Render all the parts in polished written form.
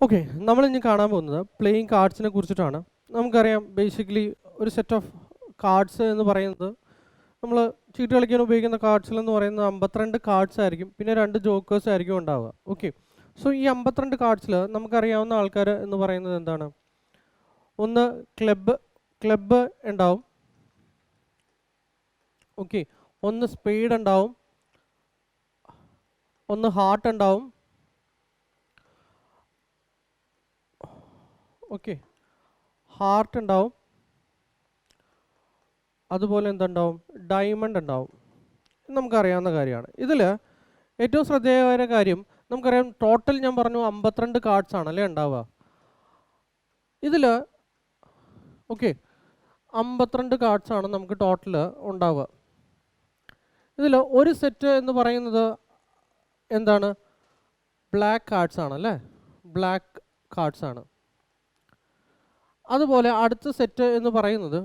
Okay, നമ്മളിനി കാണാൻ പോകുന്നത് പ്ലേയിങ് കാർഡ്സിനെ കുറിച്ചിട്ടാണ്. നമുക്കറിയാം ബേസിക്കലി ഒരു സെറ്റ് ഓഫ് കാർഡ്സ് എന്ന് പറയുന്നത് നമ്മൾ ചീട്ട് കളിക്കാൻ ഉപയോഗിക്കുന്ന കാർഡ്സിൽ എന്ന് പറയുന്നത് 52 കാർഡ്സ് ആയിരിക്കും, പിന്നെ 2 ജോക്കേഴ്സ് ആയിരിക്കും ഉണ്ടാവുക. ഓക്കെ, സോ ഈ 52 കാർഡ്സിൽ നമുക്കറിയാവുന്ന ആൾക്കാർ എന്ന് പറയുന്നത് എന്താണ്? ഒന്ന് ക്ലബ്ബ് ഉണ്ടാവും, ഓക്കെ, ഒന്ന് സ്പേഡ് ഉണ്ടാവും, ഒന്ന് ഹാർട്ട് ഉണ്ടാവും, ഓക്കെ, ഹാർട്ട് ഉണ്ടാവും, അതുപോലെ എന്തുണ്ടാവും, ഡയമണ്ട് ഉണ്ടാവും. നമുക്കറിയാവുന്ന കാര്യമാണ്. ഇതിൽ ഏറ്റവും ശ്രദ്ധേയമായ കാര്യം നമുക്കറിയാം, ടോട്ടൽ ഞാൻ പറഞ്ഞു 52 കാർഡ്സ് ആണല്ലേ ഉണ്ടാവുക. ഇതിൽ ഓക്കെ 52 കാർഡ്സ് ആണ് നമുക്ക് ടോട്ടൽ ഉണ്ടാവുക. ഇതിൽ ഒരു സെറ്റ് എന്ന് പറയുന്നത് എന്താണ്? ബ്ലാക്ക് കാർഡ്സ് ആണല്ലേ, ബ്ലാക്ക് കാർഡ്സ് ആണ്. അതുപോലെ അടുത്ത സെറ്റ് എന്ന് പറയുന്നത്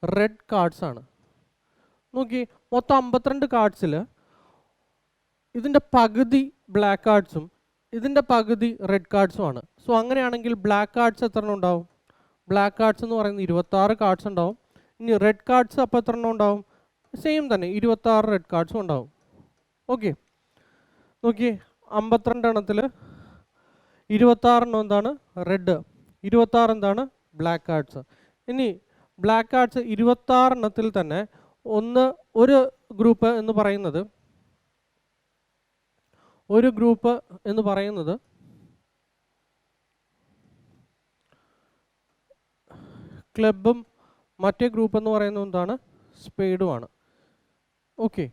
റെഡ് കാർഡ്സ് ആണ്. നോക്കി, മൊത്തം 52 കാർഡ്സിൽ ഇതിൻ്റെ പകുതി ബ്ലാക്ക് കാർഡ്സും ഇതിൻ്റെ പകുതി റെഡ് കാർഡ്സും ആണ്. സോ അങ്ങനെയാണെങ്കിൽ ബ്ലാക്ക് കാർഡ്സ് എത്ര എണ്ണം ഉണ്ടാവും? ബ്ലാക്ക് കാർഡ്സ് എന്ന് പറയുന്നത് 26 കാർഡ്സ് ഉണ്ടാവും. ഇനി റെഡ് കാർഡ്സ് അപ്പോൾ എത്ര എണ്ണം ഉണ്ടാവും? സെയിം തന്നെ 26 റെഡ് കാർഡ്സും ഉണ്ടാവും. ഓക്കെ, നോക്കി, 52 എണ്ണത്തിൽ 26 എണ്ണം എന്താണ്? റെഡ്, 26 എന്താണ്? Black cards. ഇനി ബ്ലാക്ക് കാർഡ്സ് 26 എണ്ണത്തിൽ തന്നെ ഒരു ഗ്രൂപ്പ് എന്ന് പറയുന്നത് ക്ലബും മറ്റേ ഗ്രൂപ്പ് എന്ന് പറയുന്നത് എന്താണ്? സ്പേഡുമാണ്. ഓക്കെ,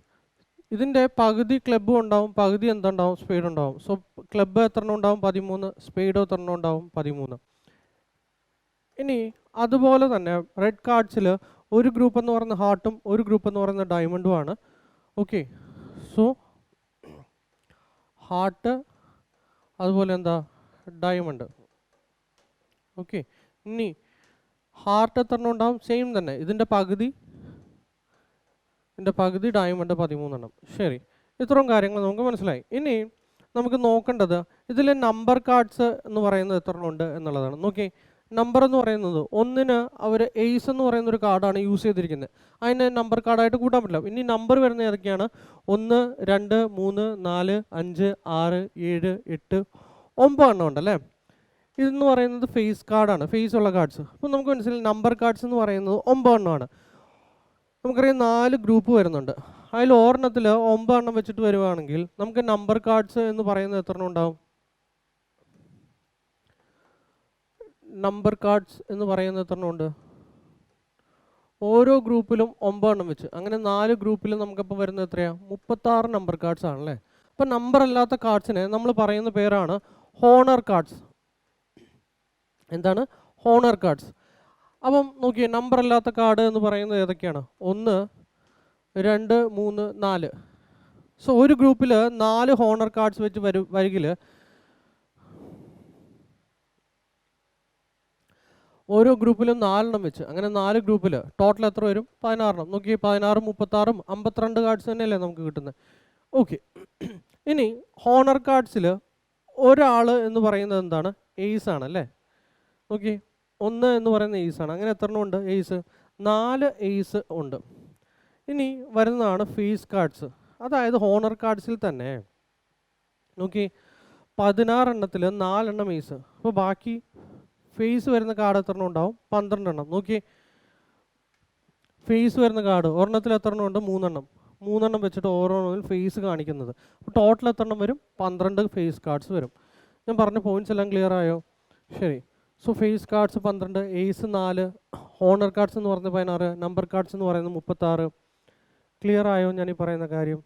ഇതിൻ്റെ പകുതി ക്ലബ്ബും ഉണ്ടാവും, പകുതി എന്തുണ്ടാവും? സ്പേഡ് ഉണ്ടാവും. സോ ക്ലബ്ബ് എത്ര എണ്ണം ഉണ്ടാവും? 13. സ്പേഡ് എത്ര എണ്ണം ഉണ്ടാവും? 13. ഇനി അതുപോലെ തന്നെ റെഡ് കാർഡ്സിൽ ഒരു ഗ്രൂപ്പ് എന്ന് പറയുന്ന ഹാർട്ടും ഒരു ഗ്രൂപ്പ് എന്ന് പറയുന്ന ഡയമണ്ടുമാണ്. ഓക്കെ, സോ ഹാർട്ട് അതുപോലെ എന്താ? ഡയമണ്ട്. ഓക്കെ, ഇനി ഹാർട്ട് എത്ര എണ്ണം ഉണ്ടാവും? സെയിം തന്നെ, ഇതിൻ്റെ പകുതി ഡയമണ്ട് 13 എണ്ണം. ശരി, ഇത്രയും കാര്യങ്ങൾ നമുക്ക് മനസ്സിലായി. ഇനി നമുക്ക് നോക്കേണ്ടത് ഇതിൽ നമ്പർ കാർഡ്സ് എന്ന് പറയുന്നത് എത്ര എണ്ണം ഉണ്ട് എന്നുള്ളതാണ്. നോക്കി, നമ്പർ എന്ന് പറയുന്നത് ഒന്നിന് അവർ എയ്സ് എന്ന് പറയുന്ന ഒരു കാർഡാണ് യൂസ് ചെയ്തിരിക്കുന്നത്. അതിന് നമ്പർ കാർഡായിട്ട് കൂട്ടാൻ പറ്റില്ല. ഇനി നമ്പർ വരുന്നത് ഏതൊക്കെയാണ്? 1, 2, 3, 4, 5, 6, 7, 8, 9 എണ്ണം ഉണ്ടല്ലേ. ഇതെന്ന് പറയുന്നത് ഫേസ് കാർഡാണ്, ഫേസ് ഉള്ള കാർഡ്സ്. അപ്പോൾ നമുക്ക് മനസ്സിലായി നമ്പർ കാർഡ്സ് എന്ന് പറയുന്നത് 9 എണ്ണമാണ്. നമുക്കറിയാം 4 ഗ്രൂപ്പ് വരുന്നുണ്ട്. അതിൽ ഒരെണ്ണത്തിൽ 9 എണ്ണം വെച്ചിട്ട് വരുവാണെങ്കിൽ നമുക്ക് നമ്പർ കാർഡ്സ് എന്ന് പറയുന്നത് എത്ര എണ്ണം ഉണ്ടാവും? നമ്പർ കാർഡ്സ് എന്ന് പറയുന്നത് എത്ര എണ്ണം ഉണ്ട്? ഓരോ ഗ്രൂപ്പിലും 9 എണ്ണം വെച്ച്, അങ്ങനെ 4 ഗ്രൂപ്പിലും നമുക്കിപ്പോൾ വരുന്നത് എത്രയാണ്? 36 നമ്പർ കാർഡ്സ് ആണല്ലേ. അപ്പം നമ്പർ അല്ലാത്ത കാർഡ്സിനെ നമ്മൾ പറയുന്ന പേരാണ് ഹോണർ കാർഡ്സ്. എന്താണ്? Honour cards. അപ്പം നോക്കിയേ, നമ്പർ അല്ലാത്ത കാർഡ് എന്ന് പറയുന്നത് ഏതൊക്കെയാണ്? 1, 2, 3, 4. സോ ഒരു ഗ്രൂപ്പിൽ 4 ഹോണർ കാർഡ്സ് വെച്ച് വരികിൽ ഓരോ ഗ്രൂപ്പിലും 4 എണ്ണം വെച്ച്, അങ്ങനെ 4 ഗ്രൂപ്പിൽ ടോട്ടൽ എത്ര വരും? 16 എണ്ണം. നോക്കി, 16, 36, 52 കാർഡ്സ് തന്നെയല്ലേ നമുക്ക് കിട്ടുന്നത്. ഓക്കെ, ഇനി ഹോണർ കാർഡ്സിൽ ഒരാൾ എന്ന് പറയുന്നത് എന്താണ്? എയ്സ് ആണല്ലേ. നോക്കി, 1 എന്ന് പറയുന്ന എയ്സ് ആണ്. അങ്ങനെ എത്ര എണ്ണം ഉണ്ട്? എയ്സ് 4 എയ്സ് ഉണ്ട്. ഇനി വരുന്നതാണ് ഫേസ് കാർഡ്സ്, അതായത് ഹോണർ കാർഡ്സിൽ തന്നെ നോക്കി 16 എണ്ണത്തിൽ 4 എണ്ണം എയ്സ്. അപ്പോൾ ബാക്കി ഫേസ് വരുന്ന കാർഡ് എത്ര എണ്ണം ഉണ്ടാവും? 12 എണ്ണം. നോക്കി, ഫേസ് വരുന്ന കാർഡ് ഒരെണ്ണത്തിൽ എത്ര എണ്ണം ഉണ്ട്? 3 എണ്ണം. 3 എണ്ണം വെച്ചിട്ട് ഓരോന്നിൽ ഫേസ് കാണിക്കുന്നത്. അപ്പോൾ ടോട്ടൽ എത്ര എണ്ണം വരും? 12 ഫേസ് കാർഡ്സ് വരും. ഞാൻ പറഞ്ഞ പോയിന്റ്സ് എല്ലാം ക്ലിയർ ആയോ? ശരി, so face cards 12, ace 4, honour cards എന്ന് പറയുന്നത് 16, നമ്പർ കാർഡ്സ് എന്ന് പറയുന്നത് 36. ക്ലിയർ ആയോ ഞാൻ ഈ പറയുന്ന കാര്യം?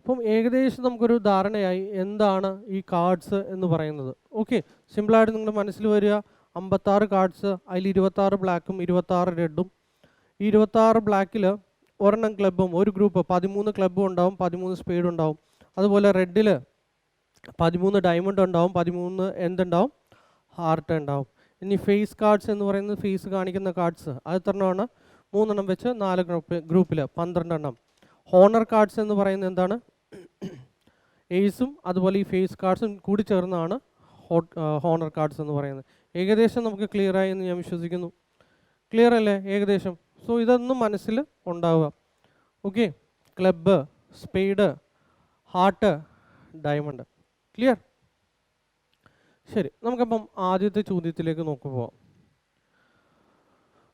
അപ്പം ഏകദേശം നമുക്കൊരു ധാരണയായി എന്താണ് ഈ കാർഡ്സ് എന്ന് പറയുന്നത്. ഓക്കെ, സിമ്പിളായിട്ട് നിങ്ങളുടെ മനസ്സിൽ വരിക 56 കാർഡ്സ്, അതിൽ 26 ബ്ലാക്കും 26 റെഡും. ഈ 26 ബ്ലാക്കിൽ ഒരെണ്ണം ക്ലബ്ബും ഒരു ഗ്രൂപ്പ് 13 ക്ലബ്ബും ഉണ്ടാവും, 13 സ്പേഡ് ഉണ്ടാവും. അതുപോലെ റെഡിൽ 13 ഡയമണ്ട് ഉണ്ടാവും, 13 എന്തുണ്ടാവും? ഹാർട്ട് ഉണ്ടാവും. ഇനി ഫേസ് കാർഡ്സ് എന്ന് പറയുന്നത് ഫേസ് കാണിക്കുന്ന കാർഡ്സ്, അത് എത്ര എണ്ണമാണ്? 3 എണ്ണം വെച്ച് 4 ഗ്രൂപ്പിൽ 12 എണ്ണം. ഹോണർ കാർഡ്സ് എന്ന് പറയുന്നത് എന്താണ്? ഏസും അതുപോലെ ഈ ഫേസ് കാർഡ്സും കൂടി ചേർന്നാണ് ഹോണർ കാർഡ്സ് എന്ന് പറയുന്നത്. ഏകദേശം നമുക്ക് ക്ലിയർ ആയി എന്ന് ഞാൻ വിശ്വസിക്കുന്നു. ക്ലിയർ അല്ലേ ഏകദേശം? സോ ഇതൊന്നും മനസ്സിൽ ഉണ്ടാവുക. Okay, club, spade, heart, diamond. Clear? ശരി, നമുക്കപ്പം ആദ്യത്തെ ചോദ്യത്തിലേക്ക് നോക്കുമ്പോൾ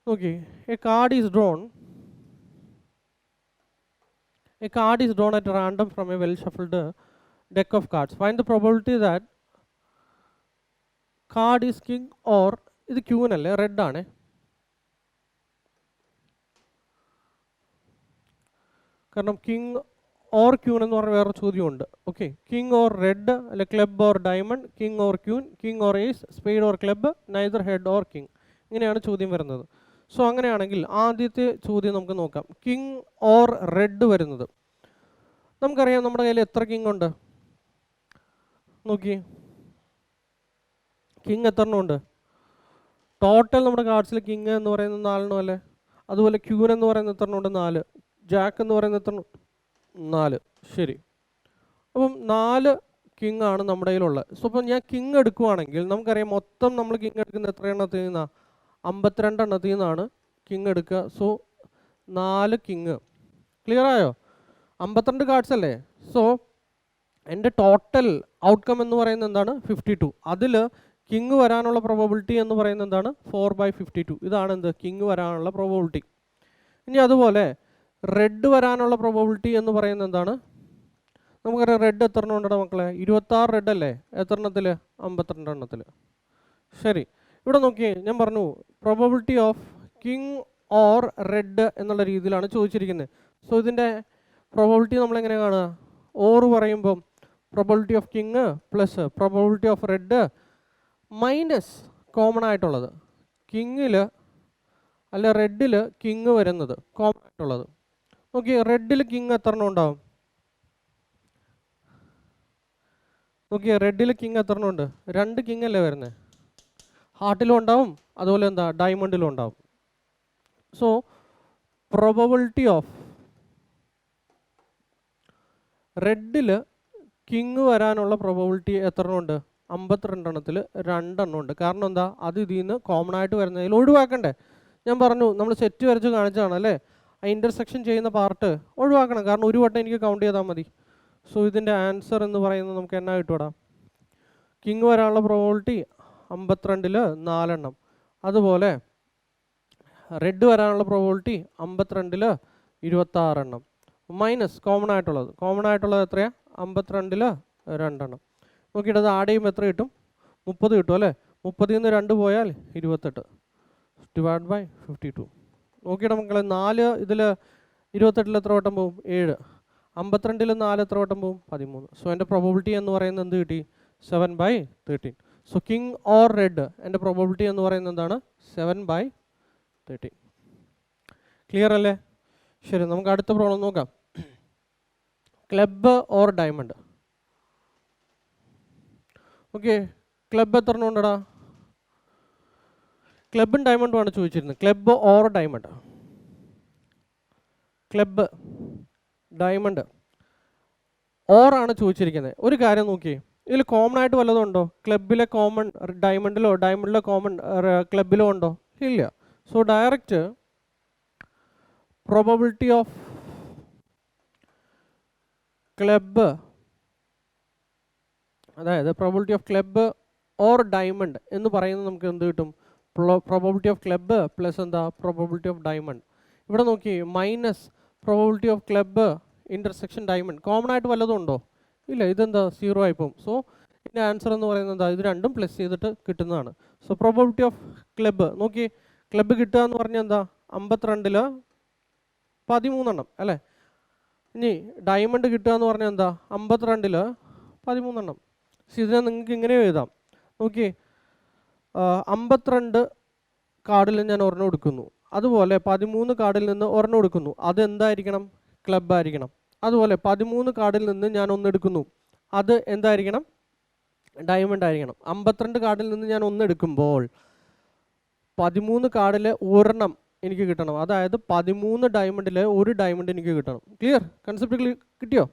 നോക്കി, A card is drawn at random from a well shuffled deck of cards. Find the probability that card is king or, ഇത് ക്യൂൻ അല്ലേ, റെഡ് ആണ്. കാരണം കിങ് ഓർ ക്യൂൻ എന്ന് പറഞ്ഞ വേറെ ചോദ്യമുണ്ട്. ഓക്കെ, കിങ് ഓർ റെഡ് അല്ലെ club or diamond, king or queen, king or ace, spade or club, neither head or king. ഇങ്ങനെയാണ് ചോദ്യം വരുന്നത്. സോ അങ്ങനെയാണെങ്കിൽ ആദ്യത്തെ ചോദ്യം നമുക്ക് നോക്കാം. കിങ് ഓർ റെഡ് വരുന്നത്, നമുക്കറിയാം നമ്മുടെ കയ്യിൽ എത്ര കിങ് ഉണ്ട്. നോക്കി, കിങ് എത്ര എണ്ണം ഉണ്ട്? ടോട്ടൽ നമ്മുടെ കാർഡ്സിൽ കിങ് എന്ന് പറയുന്നത് 4 എണ്ണം അല്ലേ. അതുപോലെ ക്യൂൻ എന്ന് പറയുന്നത് എത്ര എണ്ണം ഉണ്ട്? 4. ജാക്ക് എന്ന് പറയുന്നത് എത്ര? 4. ശരി, അപ്പം 4 കിങ് ആണ് നമ്മുടെ കയ്യിലുള്ളത്. സോ അപ്പം ഞാൻ കിങ് എടുക്കുവാണെങ്കിൽ നമുക്കറിയാം മൊത്തം നമ്മൾ കിങ് എടുക്കുന്നത് എത്ര എണ്ണത്തിൽ നിന്നാണ്? 52 എണ്ണത്തിൽ നിന്നാണ് കിങ് എടുക്കുക. So 4 king. ക്ലിയർ ആയോ? 52 കാർഡ്സ് അല്ലേ. സോ എൻ്റെ ടോട്ടൽ ഔട്ട്കം എന്ന് പറയുന്നത് എന്താണ്? 52. അതിൽ കിങ് വരാനുള്ള പ്രോബബിലിറ്റി എന്ന് പറയുന്നത് എന്താണ്? 4/52. ഇതാണ് എന്ത്? കിങ് വരാനുള്ള പ്രോബബിലിറ്റി. ഇനി അതുപോലെ റെഡ് വരാനുള്ള പ്രോബബിലിറ്റി എന്ന് പറയുന്നത് എന്താണ്? നമുക്കറിയാം റെഡ് എത്ര എണ്ണം ഉണ്ടോ മക്കളെ? 26 റെഡ് അല്ലേ. എത്ര എണ്ണത്തിൽ? 52 എണ്ണത്തിൽ. ശരി, ഇവിടെ നോക്കിയേ, ഞാൻ പറഞ്ഞു probability of king or red എന്നുള്ള രീതിയിലാണ് ചോദിച്ചിരിക്കുന്നത്. സോ ഇതിൻ്റെ പ്രോബബിലിറ്റി നമ്മളെങ്ങനെ കാണുക? ഓർ പറയുമ്പം probability of king plus probability of red minus common ആയിട്ടുള്ളത്. കിങ്ങിൽ അല്ല റെഡിൽ കിങ് വരുന്നത് കോമൺ ആയിട്ടുള്ളത്. നോക്കി, റെഡിൽ കിങ് എത്ര എണ്ണം ഉണ്ടാവും? നോക്കിയേ, റെഡിൽ കിങ് എത്ര എണ്ണം ഉണ്ട്? 2 കിങ് അല്ലേ വരുന്നത്. ഹാർട്ടിലും ഉണ്ടാവും, അതുപോലെ എന്താ ഡയമണ്ടിലും ഉണ്ടാവും. സോ പ്രോബബിലിറ്റി ഓഫ് റെഡിൽ കിങ് വരാനുള്ള പ്രോബബിലിറ്റി എത്ര എണ്ണം ഉണ്ട്? 52 എണ്ണത്തിൽ 2 എണ്ണം ഉണ്ട്. കാരണം എന്താ? അത് ഇതിൽ നിന്ന് കോമൺ ആയിട്ട് വരുന്നതിൽ ഒഴിവാക്കണ്ടേ. ഞാൻ പറഞ്ഞു നമ്മൾ സെറ്റ് വരച്ച് കാണിച്ചതാണ് അല്ലേ. ആ ഇൻ്റർസെക്ഷൻ ചെയ്യുന്ന പാർട്ട് ഒഴിവാക്കണം, കാരണം ഒരു വട്ടം എനിക്ക് കൗണ്ട് ചെയ്താൽ മതി. സോ ഇതിൻ്റെ ആൻസർ എന്ന് പറയുന്നത് നമുക്ക് എന്നാ കിട്ടുവാടാ? കിങ് വരാനുള്ള പ്രോബബിലിറ്റി 52ൽ 4 എണ്ണം. അതുപോലെ റെഡ് വരാനുള്ള പ്രോബബിലിറ്റി 52ൽ 26 എണ്ണം. മൈനസ് കോമൺ ആയിട്ടുള്ളത് എത്രയാണ്? 52ൽ 2 എണ്ണം. നോക്കിയിട്ട് അത് ആഡ് ചെയ്യുമ്പോൾ എത്ര കിട്ടും? 30 കിട്ടും അല്ലേ. 30ൽ നിന്ന് 2 പോയാൽ 28 /52. നോക്കിയിട്ട് മക്കളെ 4 ഇതിൽ 28ൽ എത്ര വട്ടം പോവും? 7. 52ൽ 4 എത്ര വട്ടം പോവും? 13. സോ എൻ്റെ പ്രോബബിലിറ്റി എന്ന് പറയുന്നത് എന്ത് കിട്ടി? 7/13. സോ കിങ് ഓർ റെഡ് എൻ്റെ പ്രോബബിലിറ്റി എന്ന് പറയുന്നത് എന്താണ്? 7/13. ക്ലിയർ അല്ലേ? ശരി, നമുക്ക് അടുത്ത പ്രോബ്ലം നോക്കാം. Club or diamond. Okay, club എത്ര എണ്ണം ഉണ്ടടാ? ക്ലബ്ബും ഡയമണ്ടും ആണ് ചോദിച്ചിരുന്നത്. Club or diamond. Club, diamond, or ആണ് ചോദിച്ചിരിക്കുന്നത്. ഒരു കാര്യം നോക്കിയേ, ഇതിൽ കോമൺ ആയിട്ട് വല്ലതും ഉണ്ടോ? ക്ലബിലെ കോമൺ ഡയമണ്ടിലോ ഡയമണ്ടിലെ കോമൺ ക്ലബിലോ ഉണ്ടോ? ഇല്ല. So direct probability of club, അതായത് probability of club or diamond എന്ന് പറയുന്നത് നമുക്ക് എന്ത് കിട്ടും? പ്രോബബിലിറ്റി ഓഫ് ക്ലബ്ബ് പ്ലസ് എന്താ? Probability of diamond. ഇവിടെ നോക്കി, minus probability of club intersection diamond. Common ആയിട്ട് വല്ലതും ഉണ്ടോ? ഇല്ല. ഇതെന്താ? 0 ആയിപ്പോവും. സോ ഇതിൻ്റെ ആൻസർ എന്ന് പറയുന്നത് എന്താ? ഇത് രണ്ടും പ്ലസ് ചെയ്തിട്ട് കിട്ടുന്നതാണ്. സോ പ്രോബബിലിറ്റി ഓഫ് ക്ലബ്ബ് നോക്കി, ക്ലബ്ബ് കിട്ടുക എന്ന് പറഞ്ഞാൽ എന്താ? 52ൽ 13 എണ്ണം അല്ലേ. ഇനി ഡയമണ്ട് കിട്ടുക എന്ന് പറഞ്ഞാൽ എന്താ? 52ൽ 13 എണ്ണം. ഇതിനെ നിങ്ങൾക്ക് ഇങ്ങനെ എഴുതാം. നോക്കി, 52 കാർഡിൽ ഞാൻ ഒരെണ്ണം എടുക്കുന്നു, അതുപോലെ 13 കാർഡിൽ നിന്ന് ഒരെണ്ണം എടുക്കുന്നു. അതെന്തായിരിക്കണം? ക്ലബ്ബ് ആയിരിക്കണം. അതുപോലെ 13 കാർഡിൽ നിന്ന് ഞാൻ ഒന്നെടുക്കുന്നു, അത് എന്തായിരിക്കണം? ഡയമണ്ട് ആയിരിക്കണം. 52 കാർഡിൽ നിന്ന് ഞാൻ ഒന്നെടുക്കുമ്പോൾ 13 കാർഡിലെ ഒരെണ്ണം എനിക്ക് കിട്ടണം. അതായത് 13 ഡയമണ്ടിലെ ഒരു ഡയമണ്ട് എനിക്ക് കിട്ടണം. ക്ലിയർ? കൺസെപ്റ്റ് കിട്ടിയോ?